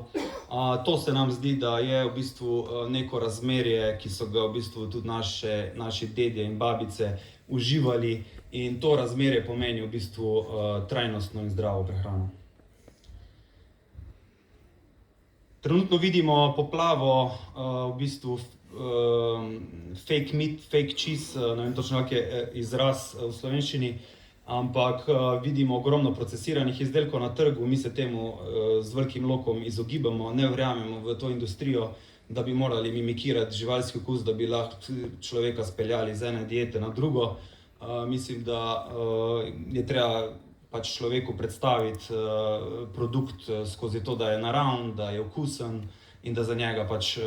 To se nam zdi, da je v bistvu neko razmerje, ki so ga v bistvu tudi naši dedje in babice uživali, in to razmerje pomeni v bistvu trajnostno in zdravo prehrano. Trenutno vidimo poplavo v bistvu fake meat, fake cheese, ne vem točno kak je izraz v slovenščini, ampak vidimo ogromno procesiranih izdelkov na trgu. Mi se temu z velikim lokom izogibamo, ne verjamemo v to industrijo, da bi morali mimikirati živalski okus, da bi lahko človeka speljali z ene diete na drugo. Mislim, da je treba pač človeku predstaviti produkt skozi to, da je naraven, da je okusen in da za njega pač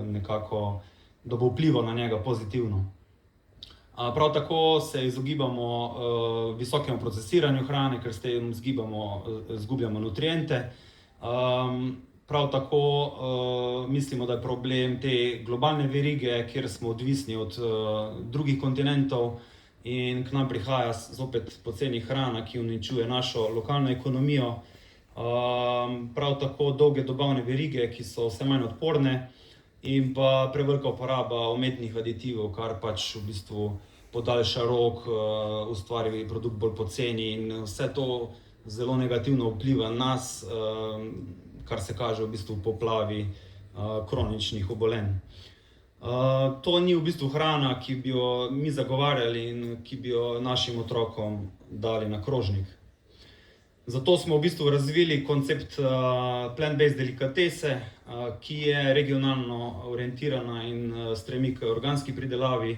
nekako, da bo vplival na njega pozitivno. Prav tako se izogibamo visokemu procesiranju hrane, ker s tem izgubljamo nutriente. Prav tako mislimo, da je problem te globalne verige, kjer smo odvisni od drugih kontinentov in k nam prihaja zopet poceni hrana, ki uničuje našo lokalno ekonomijo. Prav tako dolge dobavne verige, ki so vse manj odporne in pa prevelika uporaba umetnih aditivov, kar pač v bistvu podaljša rok, ustvari produkt bolj poceni in vse to zelo negativno vpliva na nas, kar se kaže v bistvu v poplavi kroničnih obolenj. To ni v bistvu hrana, ki bi jo mi zagovarjali in ki bi jo našim otrokom dali na krožnik. Zato smo v bistvu razvili koncept plant-based delikatese, ki je regionalno orientirana in stremi k organski pridelavi,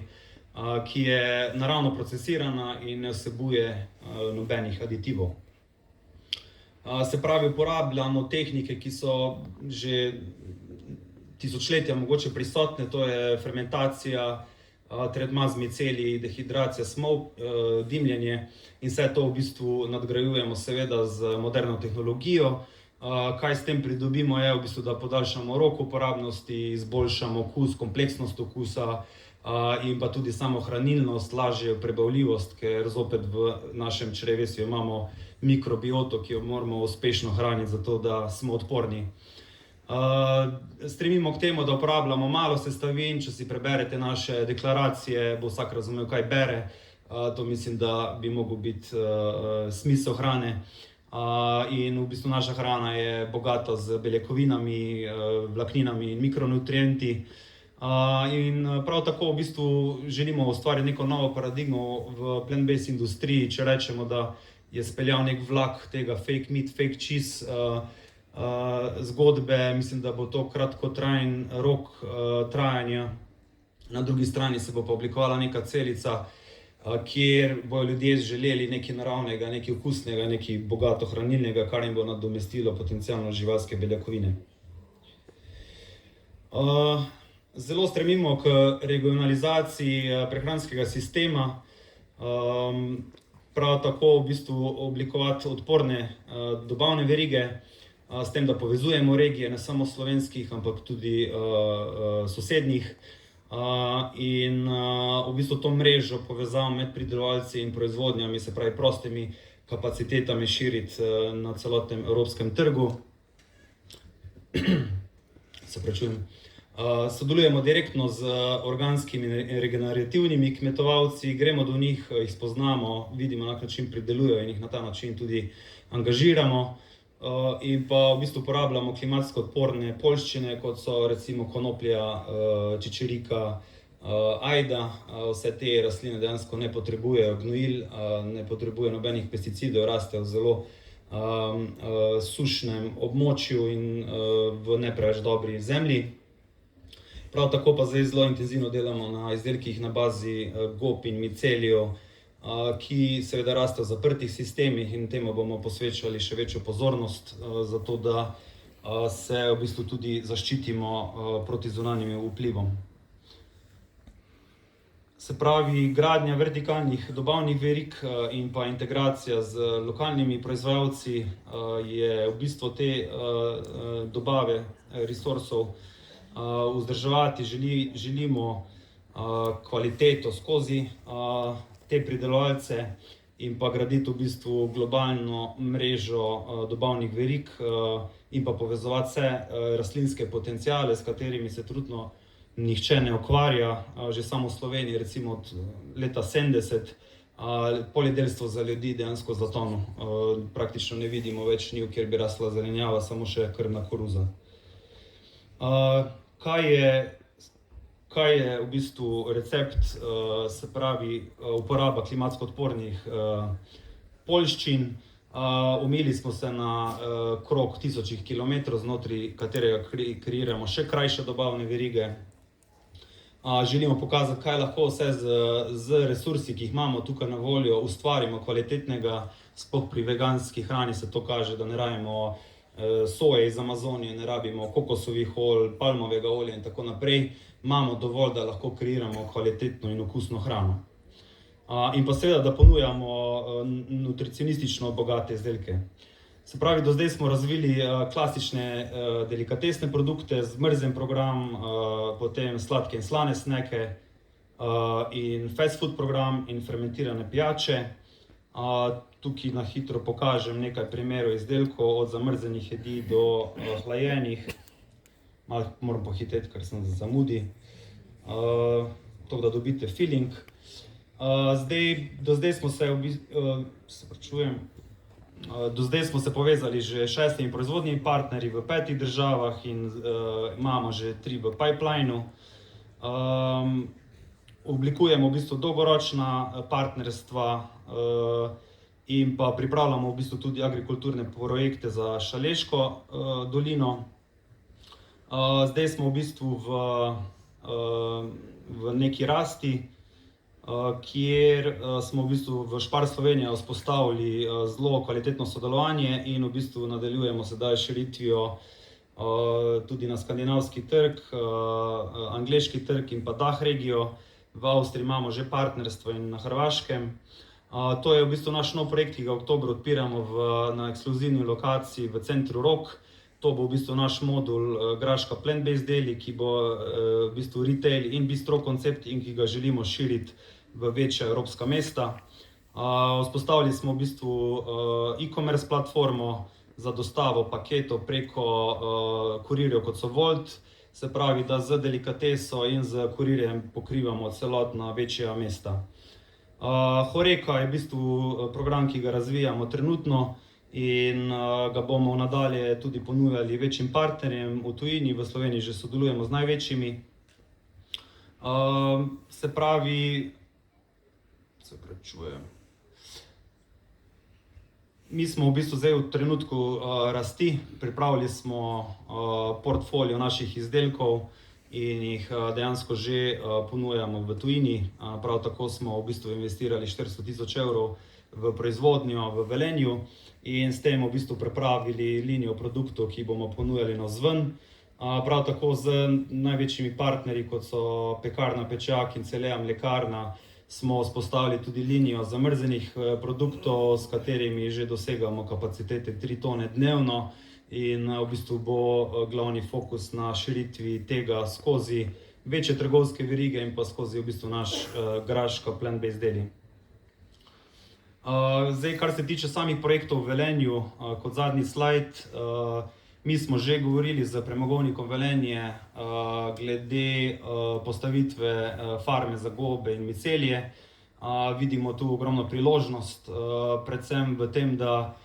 ki je naravno procesirana in ne vsebuje nobenih aditivov. Se pravi, uporabljamo tehnike, ki so že tisočletja mogoče prisotne, to je fermentacija, tretma z miceli, dehidracija smol, dimljenje in vse to v bistvu nadgrajujemo seveda z moderno tehnologijo. Kaj s tem pridobimo je v bistvu, da podaljšamo rok uporabnosti, izboljšamo okus, kompleksnost okusa in pa tudi samo hranilnost, lažjo prebavljivost, ker zopet v našem črevesju imamo mikrobioto, ki jo moramo uspešno hraniti, zato da smo odporni. Stremimo k temu, da uporabljamo malo sestavin. Če si preberete naše deklaracije, bo vsak razumel, kaj bere. To mislim, da bi mogel biti smisel hrane. In v bistvu naša hrana je bogata z beljakovinami, vlakninami in mikronutrienti. In prav tako v bistvu želimo ustvariti neko novo paradigmo v plant-based industriji. Če rečemo, da je speljal nek vlak tega fake meat, fake cheese zgodbe, mislim, da bo to kratkotrajen rok trajanja. Na drugi strani se bo pa oblikovala neka celica, kjer bojo ljudje želeli nekaj naravnega, nekaj okusnega, nekaj bogato hranilnega, kar jim bo nadomestilo potencialno živalske beljakovine. Zelo stremimo k regionalizaciji prehranskega sistema, prav tako v bistvu oblikovati odporne dobavne verige, s tem, da povezujemo regije, ne samo slovenskih, ampak tudi sosednjih. In v bistvu to mrežo povezav med pridelovalci in proizvodnjami, se pravi prostimi kapacitetami širiti na celotnem evropskem trgu. Sodelujemo direktno z organskimi in regenerativnimi kmetovalci, gremo do njih, jih spoznamo, vidimo, na kak način pridelujejo in jih na ta način tudi angažiramo. In pa v bistvu uporabljamo klimatsko odporne poljščine, kot so recimo konoplja, čičerika, ajda. Vse te rastline dejansko ne potrebujejo gnojil, ne potrebujejo nobenih pesticidov, rastejo v zelo sušnem območju in v ne preveč dobri zemlji. Prav tako pa zdaj zelo intenzivno delamo na izdelkih na bazi gob in micelijev, ki seveda rastejo v zaprtih sistemih in temu bomo posvečali še večjo pozornost, zato da se v bistvu tudi zaščitimo proti zunanjim vplivom. Se pravi, gradnja vertikalnih dobavnih verig in pa integracija z lokalnimi proizvajalci je v bistvu te dobave resursov vzdrževati. Želimo kvaliteto skozi te pridelovalce in pa graditi v bistvu globalno mrežo dobavnih verig in pa povezovati vse rastlinske potenciale, s katerimi se trenutno nihče ne ukvarja. Že samo v Sloveniji, recimo od leta 70, poljedelstvo za ljudi dejansko zatonu. Praktično ne vidimo več njiv, kjer bi rasla zelenjava, samo še krmna koruza. Kaj je v bistvu recept, se pravi uporaba klimatsko odpornih poljščin. Omejili smo se na krog tisočih kilometrov, znotraj katerega kreiramo še krajše dobavne verige. Želimo pokazati, kaj lahko vse z resursi, ki jih imamo tukaj na voljo, ustvarimo kvalitetnega. Sploh pri veganski hrani se to kaže, da ne rabimo soje iz Amazonije, ne rabimo kokosovih olj, palmovega olja in tako naprej. Imamo dovolj, da lahko kreiramo kvalitetno in okusno hrano. In pa seveda, da ponujamo nutricionistično bogate izdelke. Se pravi, do zdaj smo razvili klasične delikatesne produkte, zmrznjen program, potem sladke in slane sneke in fast food program in fermentirane pijače. Tukaj na hitro pokažem nekaj primerov izdelkov, od zamrznjenih jedi do hlajenih. malo moram pohiteti, ker sem v zamudi. To, da dobite feeling. Do zdaj smo se povezali že 6 proizvodnimi partnerji v 5 državah in imamo že 3 v pipelineu. Oblikujemo v bistvu dolgoročna partnerstva in pa pripravljamo v bistvu tudi agrikulturne projekte za Šaleško dolino. Zdaj smo v bistvu v neki rasti, kjer smo v bistvu v Spar Slovenija vzpostavili zelo kvalitetno sodelovanje in v bistvu nadaljujemo sedaj širitvijo tudi na skandinavski trg, angleški trg in pa DACH regijo. V Avstriji imamo že partnerstvo in na Hrvaškem. To je v bistvu naš nov projekt, ki ga v oktobru odpiramo na ekskluzivni lokaciji v centru Rog. To bo v bistvu naš modul Graška plant-based deli, ki bo v bistvu retail in bistro koncept in ki ga želimo širiti v večja evropska mesta. Vzpostavili smo v bistvu e-commerce platformo za dostavo paketov preko kurirjev, kot so Wolt. Se pravi, da z delikateso in z kurirjem pokrivamo celotna večja mesta. Horeca je v bistvu program, ki ga razvijamo trenutno in ga bomo nadalje tudi ponujali večjim partnerjem v tujini. V Sloveniji že sodelujemo z največjimi. Se pravi, mi smo v bistvu zdaj v trenutku rasti, pripravili smo portfolio naših izdelkov in jih dejansko že ponujamo v tujini. Prav tako smo v bistvu investirali 400 000 evrov v proizvodnjo v Velenju in s tem v bistvu pripravili linijo produktov, ki bomo ponujali navzven. Prav tako z največjimi partnerji, kot so Pekarna Pečjak in Celea mlekarna, smo vzpostavili tudi linijo zamrznjenih produktov, s katerimi že dosegamo kapacitete 3 tone dnevno in v bistvu bo glavni fokus na širitvi tega skozi večje trgovske verige in pa skozi v bistvu naš Graška plant-based deli. Zdaj, kar se tiče samih projektov v Velenju, kot zadnji slajd, mi smo že govorili z Premogovnikom Velenje glede postavitve farme za gobe in micelije. Vidimo tu ogromno priložnost, predvsem v tem, da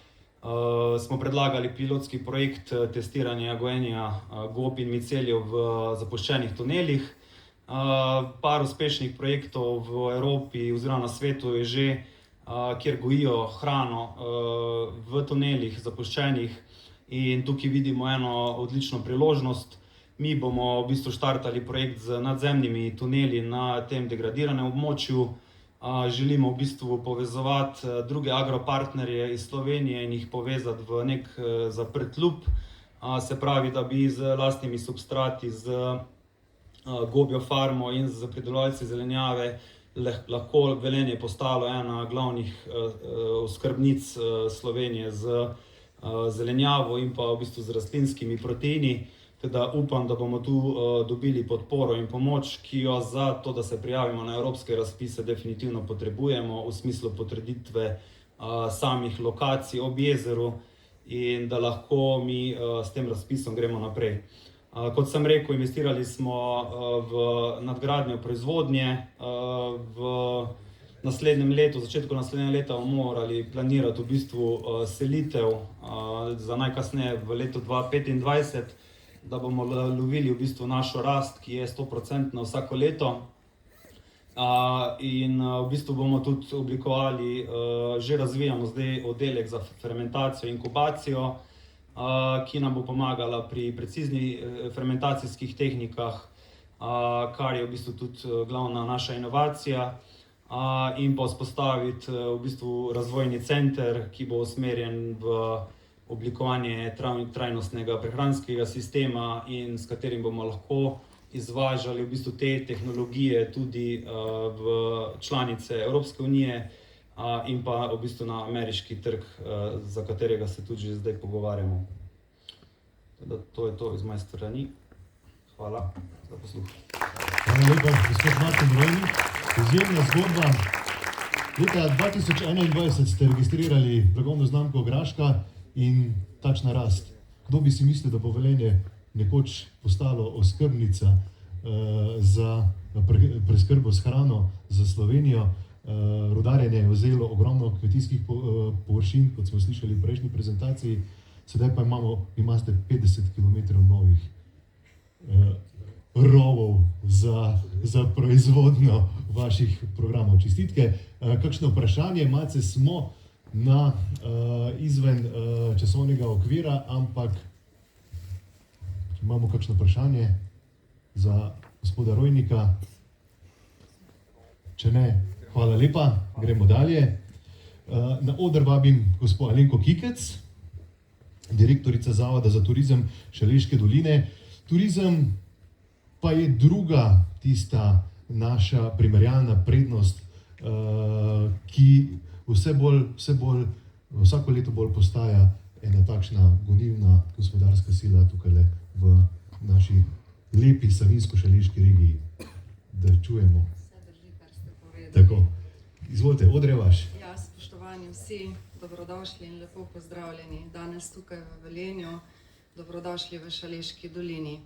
smo predlagali pilotski projekt testiranja gojenja gob in miceljev v zapuščenih tunelih. Par uspešnih projektov v Evropi oziroma na svetu je že, kjer gojijo hrano v tunelih zapuščenih. In tukaj vidimo eno odlično priložnost. Mi bomo v bistvu štartali projekt z nadzemnimi tuneli na tem degradiranem območju. Želimo v bistvu povezovati druge agropartnerje iz Slovenije in jih povezati v nek zaprt lup. Se pravi, da bi z lastnimi substrati, z gobjo farmo in z pridelovalci zelenjave lahko Velenje postalo ena glavnih oskrbnic Slovenije z zelenjavo in pa v bistvu z rastlinskimi proteini. Teda upam, da bomo tu dobili podporo in pomoč, ki jo za to, da se prijavimo na evropske razpise, definitivno potrebujemo v smislu potrditve samih lokacij ob jezeru in da lahko mi s tem razpisom gremo naprej. Kot sem rekel, investirali smo v nadgradnjo proizvodnje. V naslednjem letu, začetku naslednjega leta bomo morali planirati v bistvu selitev za najkasneje v letu 2025, da bomo lovili v bistvu našo rast, ki je 100% vsako leto. In v bistvu bomo tudi oblikovali, že razvijamo zdaj oddelek za fermentacijo in inkubacijo, ki nam bo pomagala pri preciznih fermentacijskih tehnikah, kar je v bistvu tudi glavna naša inovacija. In pa vzpostaviti v bistvu razvojni center, ki bo usmerjen v oblikovanje trajnostnega prehranskega sistema in s katerim bomo lahko izvažali v bistvu te tehnologije tudi v članice Evropske unije in pa v bistvu na ameriški trg, za katerega se tudi že zdaj pogovarjamo. To je to iz moje strani. Hvala za posluh. Hvala lepa, gospod Martin Rojnik. Izjemna zgodba. Leta 2021 ste registrirali blagovno znamko Graška in takšna rast. Kdo bi si mislil, da bo Velenje nekoč postalo oskrbnica za preskrbo s hrano za Slovenijo. Rudarjenje je vzelo ogromno kmetijskih površin, kot smo slišali v prejšnji prezentaciji, sedaj pa imate 50 km novih rovov za proizvodnjo vaših programov. Čestitke. Kakšno vprašanje? Malce smo izven časovnega okvira, ampak če imamo kakšno vprašanje za gospoda Rojnika? Če ne, hvala lepa, gremo dalje. Na oder vabim gospod Alenko Kikec, direktorica Zavoda za turizem Šaleške doline. Turizem pa je druga tista naša primerjalna prednost, ki vsako leto bolj postaja ena takšna gonilna gospodarska sila tukaj v naši lepi Savinjsko-Šaleški regiji. Da čujemo. Vse drži, kar ste povedali. Tako. Izvolite, oder je vaš. Ja, spoštovani vsi, dobrodošli in lepo pozdravljeni danes tukaj v Velenju, dobrodošli v Šaleški dolini.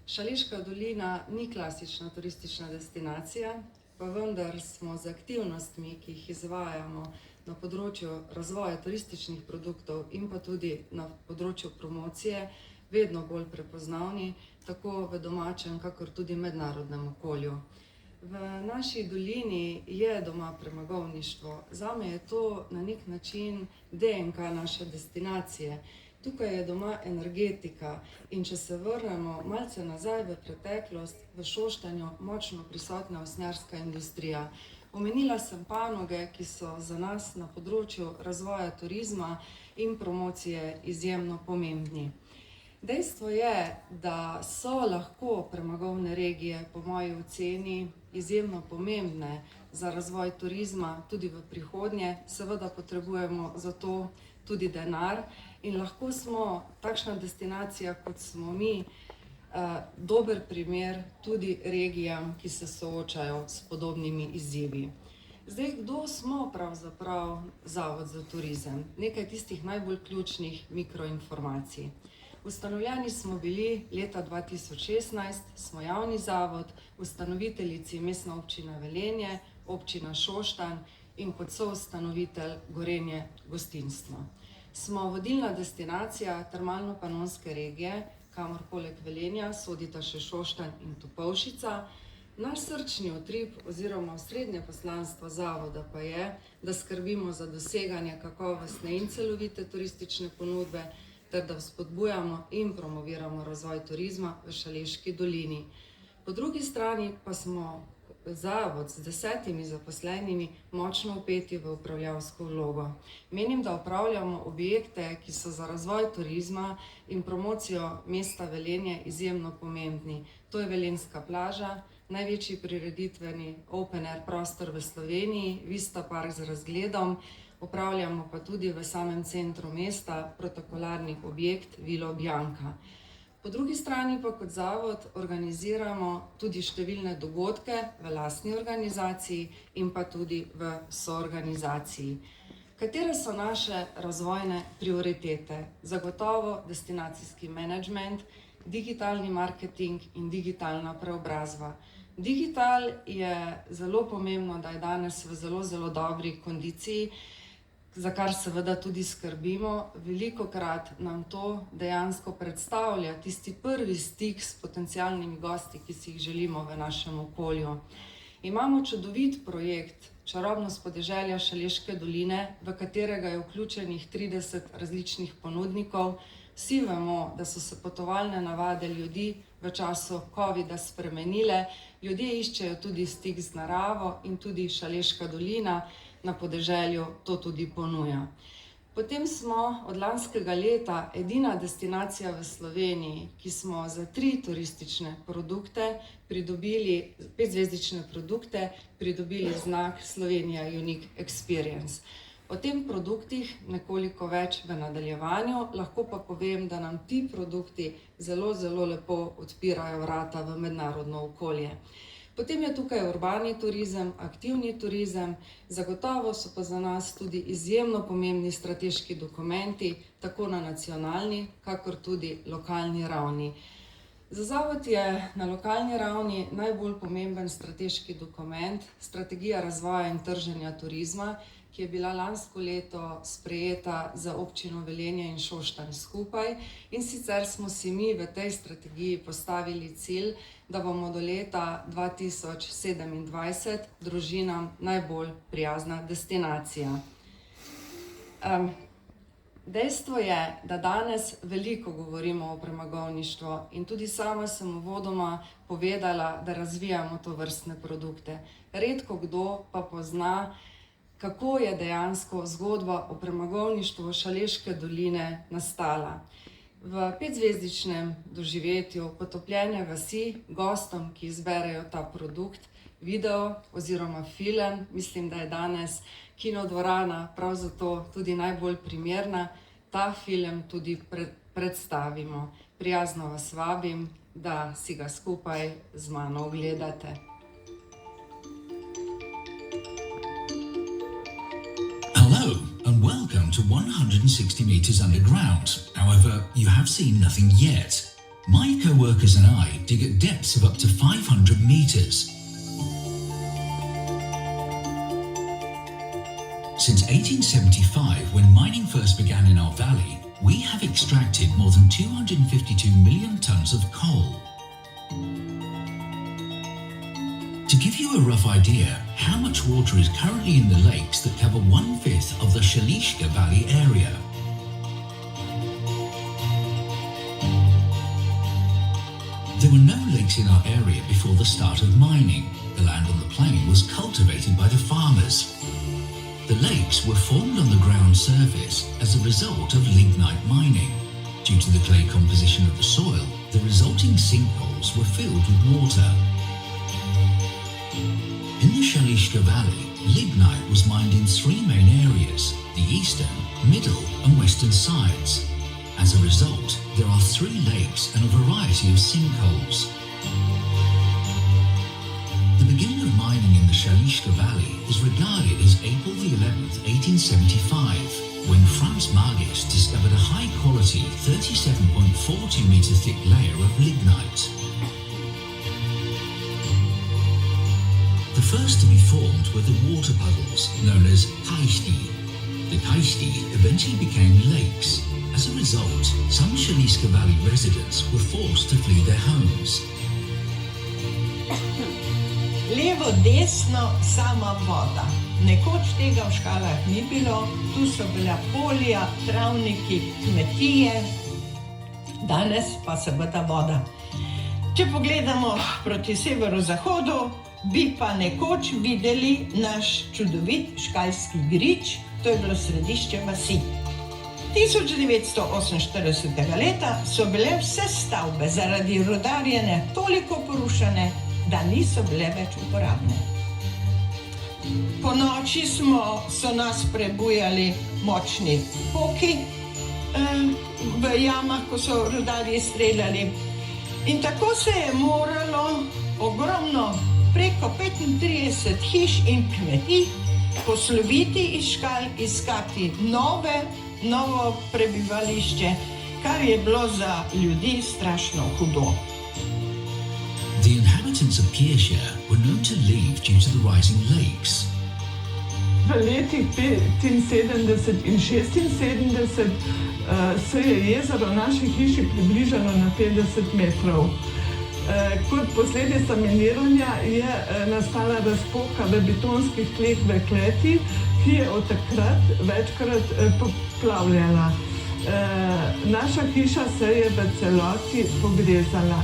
Šaleška dolina ni klasična turistična destinacija, pa vendar smo z aktivnostmi, ki jih izvajamo na področju razvoja turističnih produktov in pa tudi na področju promocije, vedno bolj prepoznavni, tako v domačem, kakor tudi mednarodnem okolju. V naši dolini je doma premagovništvo. Zame je to na nek način DNK naše destinacije. Tukaj je doma energetika in če se vrnemo malce nazaj v preteklost, v Šoštanju močno prisotna usnjarska industrija. Omenila sem panoge, ki so za nas na področju razvoja turizma in promocije izjemno pomembni. Dejstvo je, da so lahko premagovne regije, po moji oceni, izjemno pomembne za razvoj turizma tudi v prihodnje. Seveda potrebujemo za to tudi denar in lahko smo takšna destinacija, kot smo mi, dober primer tudi regijam, ki se soočajo s podobnimi izzivi. Zdaj, kdo smo pravzaprav Zavod za turizem? Nekaj tistih najbolj ključnih mikroinformacij. Ustanovljeni smo bili leta 2016, smo javni zavod, ustanoviteljici Mestna občina Velenje, občina Šoštanj in kot soustanovitelj Gorenje gostinstvo. Smo vodilna destinacija termalno-panonske regije, kamor poleg Velenja sodita še Šoštanj in Topolšica. Naš srčni utrip oziroma osrednje poslanstvo zavoda pa je, da skrbimo za doseganje kakovostne in celovite turistične ponudbe, ter da vzpodbujamo in promoviramo razvoj turizma v Šaleški dolini. Po drugi strani pa smo zavod z 10 zaposlenimi močno vpeti v upravljavsko vlogo. Menim, da upravljamo objekte, ki so za razvoj turizma in promocijo mesta Velenje izjemno pomembni. To je Velenjska plaža, največji prireditveni open air prostor v Sloveniji, Vista Park z razgledom, upravljamo pa tudi v samem centru mesta protokolarni objekt Vilo Bianca. Po drugi strani pa kot zavod organiziramo tudi številne dogodke v lastni organizaciji in pa tudi v soorganizaciji. Katere so naše razvojne prioritete? Zagotovo destinacijski menedžment, digitalni marketing in digitalna preobrazba. Digital je zelo pomembno, da je danes v zelo dobri kondiciji, za kar seveda tudi skrbimo. Velikokrat nam to dejansko predstavlja tisti prvi stik s potencialnimi gosti, ki si jih želimo v našem okolju. Imamo čudovit projekt Čarobnost podeželja Šaleške doline, v katerega je vključenih 30 različnih ponudnikov. Vsi vemo, da so se potovalne navade ljudi v času covida spremenile, ljudje iščejo tudi stik z naravo in tudi Šaleška dolina na podeželju to tudi ponuja. Potem smo od lanskega leta edina destinacija v Sloveniji, ki smo za 3 turistične produkte pridobili, 5-zvezdične produkte, pridobili znak Slovenija Unique Experience. O tem produktih nekoliko več v nadaljevanju, lahko pa povem, da nam ti produkti zelo lepo odpirajo vrata v mednarodno okolje. Potem je tukaj urbani turizem, aktivni turizem, zagotovo so pa za nas tudi izjemno pomembni strateški dokumenti, tako na nacionalni, kakor tudi lokalni ravni. Za zavod je na lokalni ravni najbolj pomemben strateški dokument strategija razvoja in trženja turizma, ki je bila lansko leto sprejeta za občino Velenje in Šoštanj skupaj. In sicer smo si mi v tej strategiji postavili cilj, da bomo do leta 2027 družinam najbolj prijazna destinacija. Dejstvo je, da danes veliko govorimo o premogovništvu in tudi sama sem uvodoma povedala, da razvijamo tovrstne produkte. Redko kdo pa pozna, kako je dejansko zgodba o premogovništvu Šaleške doline nastala. V 5-zvezdičnem doživetju Potopljene vasi gostom, ki izberejo ta produkt, video oziroma film, mislim, da je danes kinodvorana prav zato tudi najbolj primerna, ta film tudi predstavimo. Prijazno vas vabim, da si ga skupaj z mano ogledate. Hello and welcome to 160 meters underground. However, you have seen nothing yet. My co-workers and I dig at depths of up to 500 meters. Since 1875, when mining first began in our valley, we have extracted more than 252 million tons of coal. To give you a rough idea how much water is currently in the lakes that cover 1/5 of the Šaleška Valley area. There were no lakes in our area before the start of mining. The land on the plain was cultivated by the farmers. The lakes were formed on the ground surface as a result of lignite mining. Due to the clay composition of the soil, the resulting sinkholes were filled with water. In the Šaleška Valley, lignite was mined in 3 main areas, the eastern, middle and western sides. As a result, there are 3 lakes and a variety of sinkholes. The beginning of mining in the Šaleška Valley is regarded as April the 11th, 1875, when Franz Margis discovered a high-quality 37.42-meter thick layer of lignite. The first to be formed were the water puddles, known as kaisti. The kaisti eventually became lakes. As a result, some Šaleška Valley residents were forced to flee their homes. Levo, desno, sama voda. Nekoč tega v Škalah ni bilo, tu so bila polja, travniki, kmetije, danes pa seveda voda. Če pogledamo proti severozahodu, bi pa nekoč videli naš čudovit Škalski grič, to je bilo središče vasi. 1948. leta so bile vse stavbe zaradi rudarjenja toliko porušene, da niso bile več uporabne. Po noči so nas prebujali močni poki v jamah, ko so rudarji streljali. In tako se je moralo ogromno, preko 35 hiš in kmetij posloviti iz Škal, iskati novo prebivališče, kar je bilo za ljudi strašno hudo. The inhabitants of Kirša were known to leave due to the rising lakes. V letih 75 in 76 se je jezero naši hiši približalo na 50 metrov. Kot posledica miniranja je nastala razpoka v betonskih tleh v kleti, ki je od takrat večkrat poplavljena. Naša hiša se je v celoti pogrezala.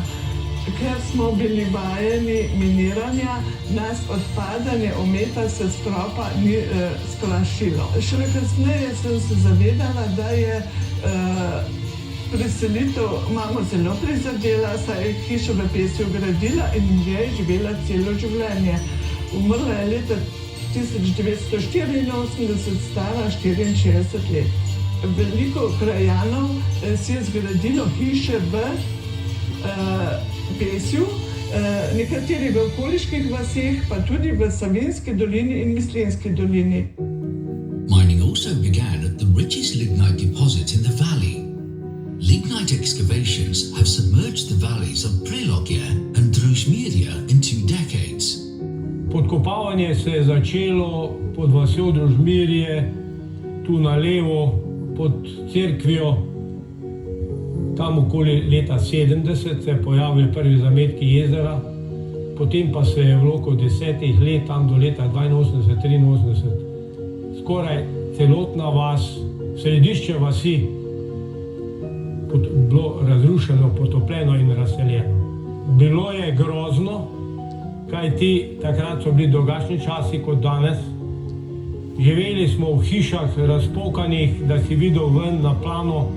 Ker smo bili vajeni miniranja, nas odpadanje ometa se stropa ni splašilo. Šele kasneje sem se zavedala, da je preselitev mamo zelo prizadela, saj je hišo v Pesju gradila in v njej živela celo življenje. Umrla je leta 1984, stara 64 let. Veliko krajanov si je zgradilo hiše v Pesju, nekateri v okoliških vaseh, pa tudi v Savinjski dolini in Mislinjski dolini. Mining also began at the richest lignite deposit in the valley. lignite excavations have submerged the valleys of Prelogje and Družmirje in 2 decades. Podkopavanje se je začelo pod vasjo Družmirje, tu na levo, pod cerkvijo. Tam okoli leta 70 se je pojavili prvi zametki jezera, potem pa se je v roku 10 let, tam do leta 82-83, skoraj celotna vas, središče vasi, bilo razrušeno, potopljeno in razseljeno. Bilo je grozno, kajti takrat so bili drugačni časi kot danes. Živeli smo v hišah razpokanih, da si videl ven na plano.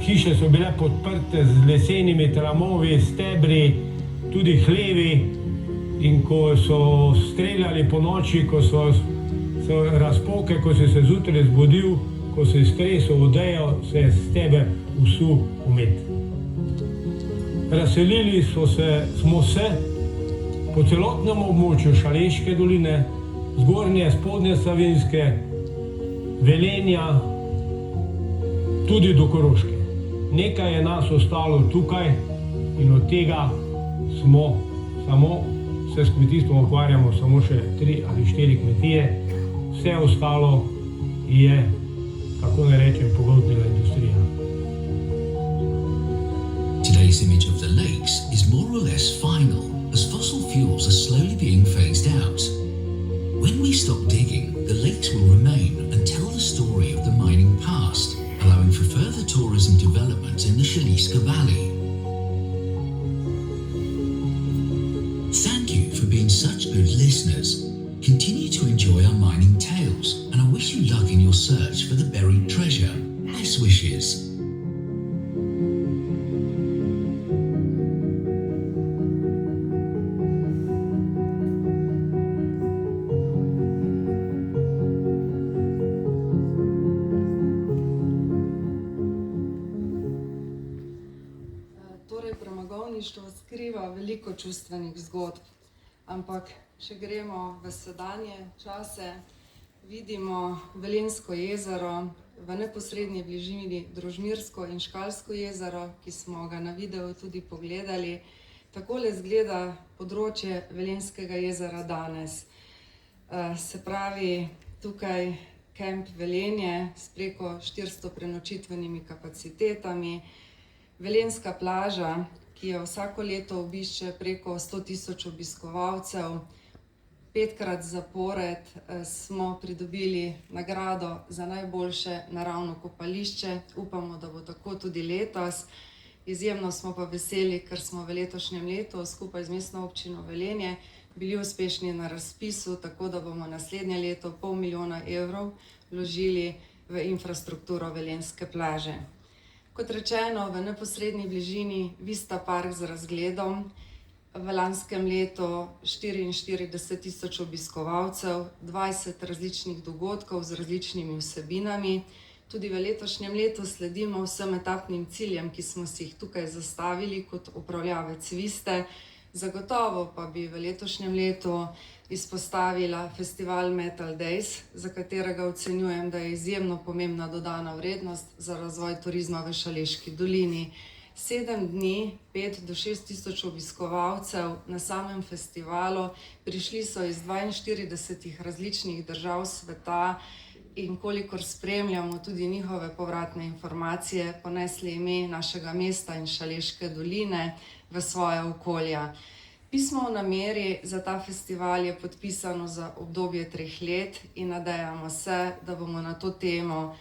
Hiše so bile podprte z lesenimi tramovi, stebri, tudi hlevi. In ko so streljali po noči, ko so razpoke, ko si se zjutraj zbudil, ko si stresel odejo, se je steber usul v med. Razselili smo se po celotnem območju Šaleške doline, Zgornje, Spodnje Savinjske, Velenja, tudi do Koroške. Nekaj je nas ostalo tukaj in od tega smo samo, se s kmetijstvom ukvarjamo samo še 3 ali 4 kmetije, vse ostalo je, kako ne rečem, pogoltnila industrija. Today's image of the lakes is more or less final, as fossil fuels are slowly being phased out. When we stop digging, the lakes will remain and tell the story of the mining past, allowing for further tourism development in the Šaleška Valley. Thank you for being such good listeners. Continue to enjoy our mining tales, and I wish you luck in your search for the buried treasure. Best wishes. Premogovništvo skriva veliko čustvenih zgodb, ampak če gremo v sedanje čase, vidimo Velenjsko jezero, v neposrednji bližini Družmirsko in Škalsko jezero, ki smo ga na videu tudi pogledali. Takole izgleda področje Velenjskega jezera danes. Se pravi, tukaj kemp Velenje s preko 400 prenočitvenimi kapacitetami, Velenjska plaža, ki jo vsako leto obišče preko 100.000 obiskovalcev. 5-krat zapored smo pridobili nagrado za najboljše naravno kopališče. Upamo, da bo tako tudi letos. Izjemno smo pa veseli, ker smo v letošnjem letu skupaj z Mestno občino Velenje bili uspešni na razpisu, tako da bomo naslednje leto 500.000 evrov vložili v infrastrukturo Velenjske plaže. Kot rečeno, v neposrednji bližini Vista Park z razgledom, v lanskem letu 44.000 obiskovalcev, 20 različnih dogodkov z različnimi vsebinami. Tudi v letošnjem letu sledimo vsem etapnim ciljem, ki smo si jih tukaj zastavili kot upravljavec Viste. Zagotovo pa bi v letošnjem letu izpostavila festival Metal Days, za katerega ocenjujem, da je izjemno pomembna dodana vrednost za razvoj turizma v Šaleški dolini. 7 dni, 5 do 6 tisoč obiskovalcev na samem festivalu, prišli so iz 42 različnih držav sveta in kolikor spremljamo tudi njihove povratne informacije, ponesli ime našega mesta in Šaleške doline v svoja okolja. Pismo o nameri za ta festival je podpisano za obdobje 3 let in nadejamo se, da bomo na to temo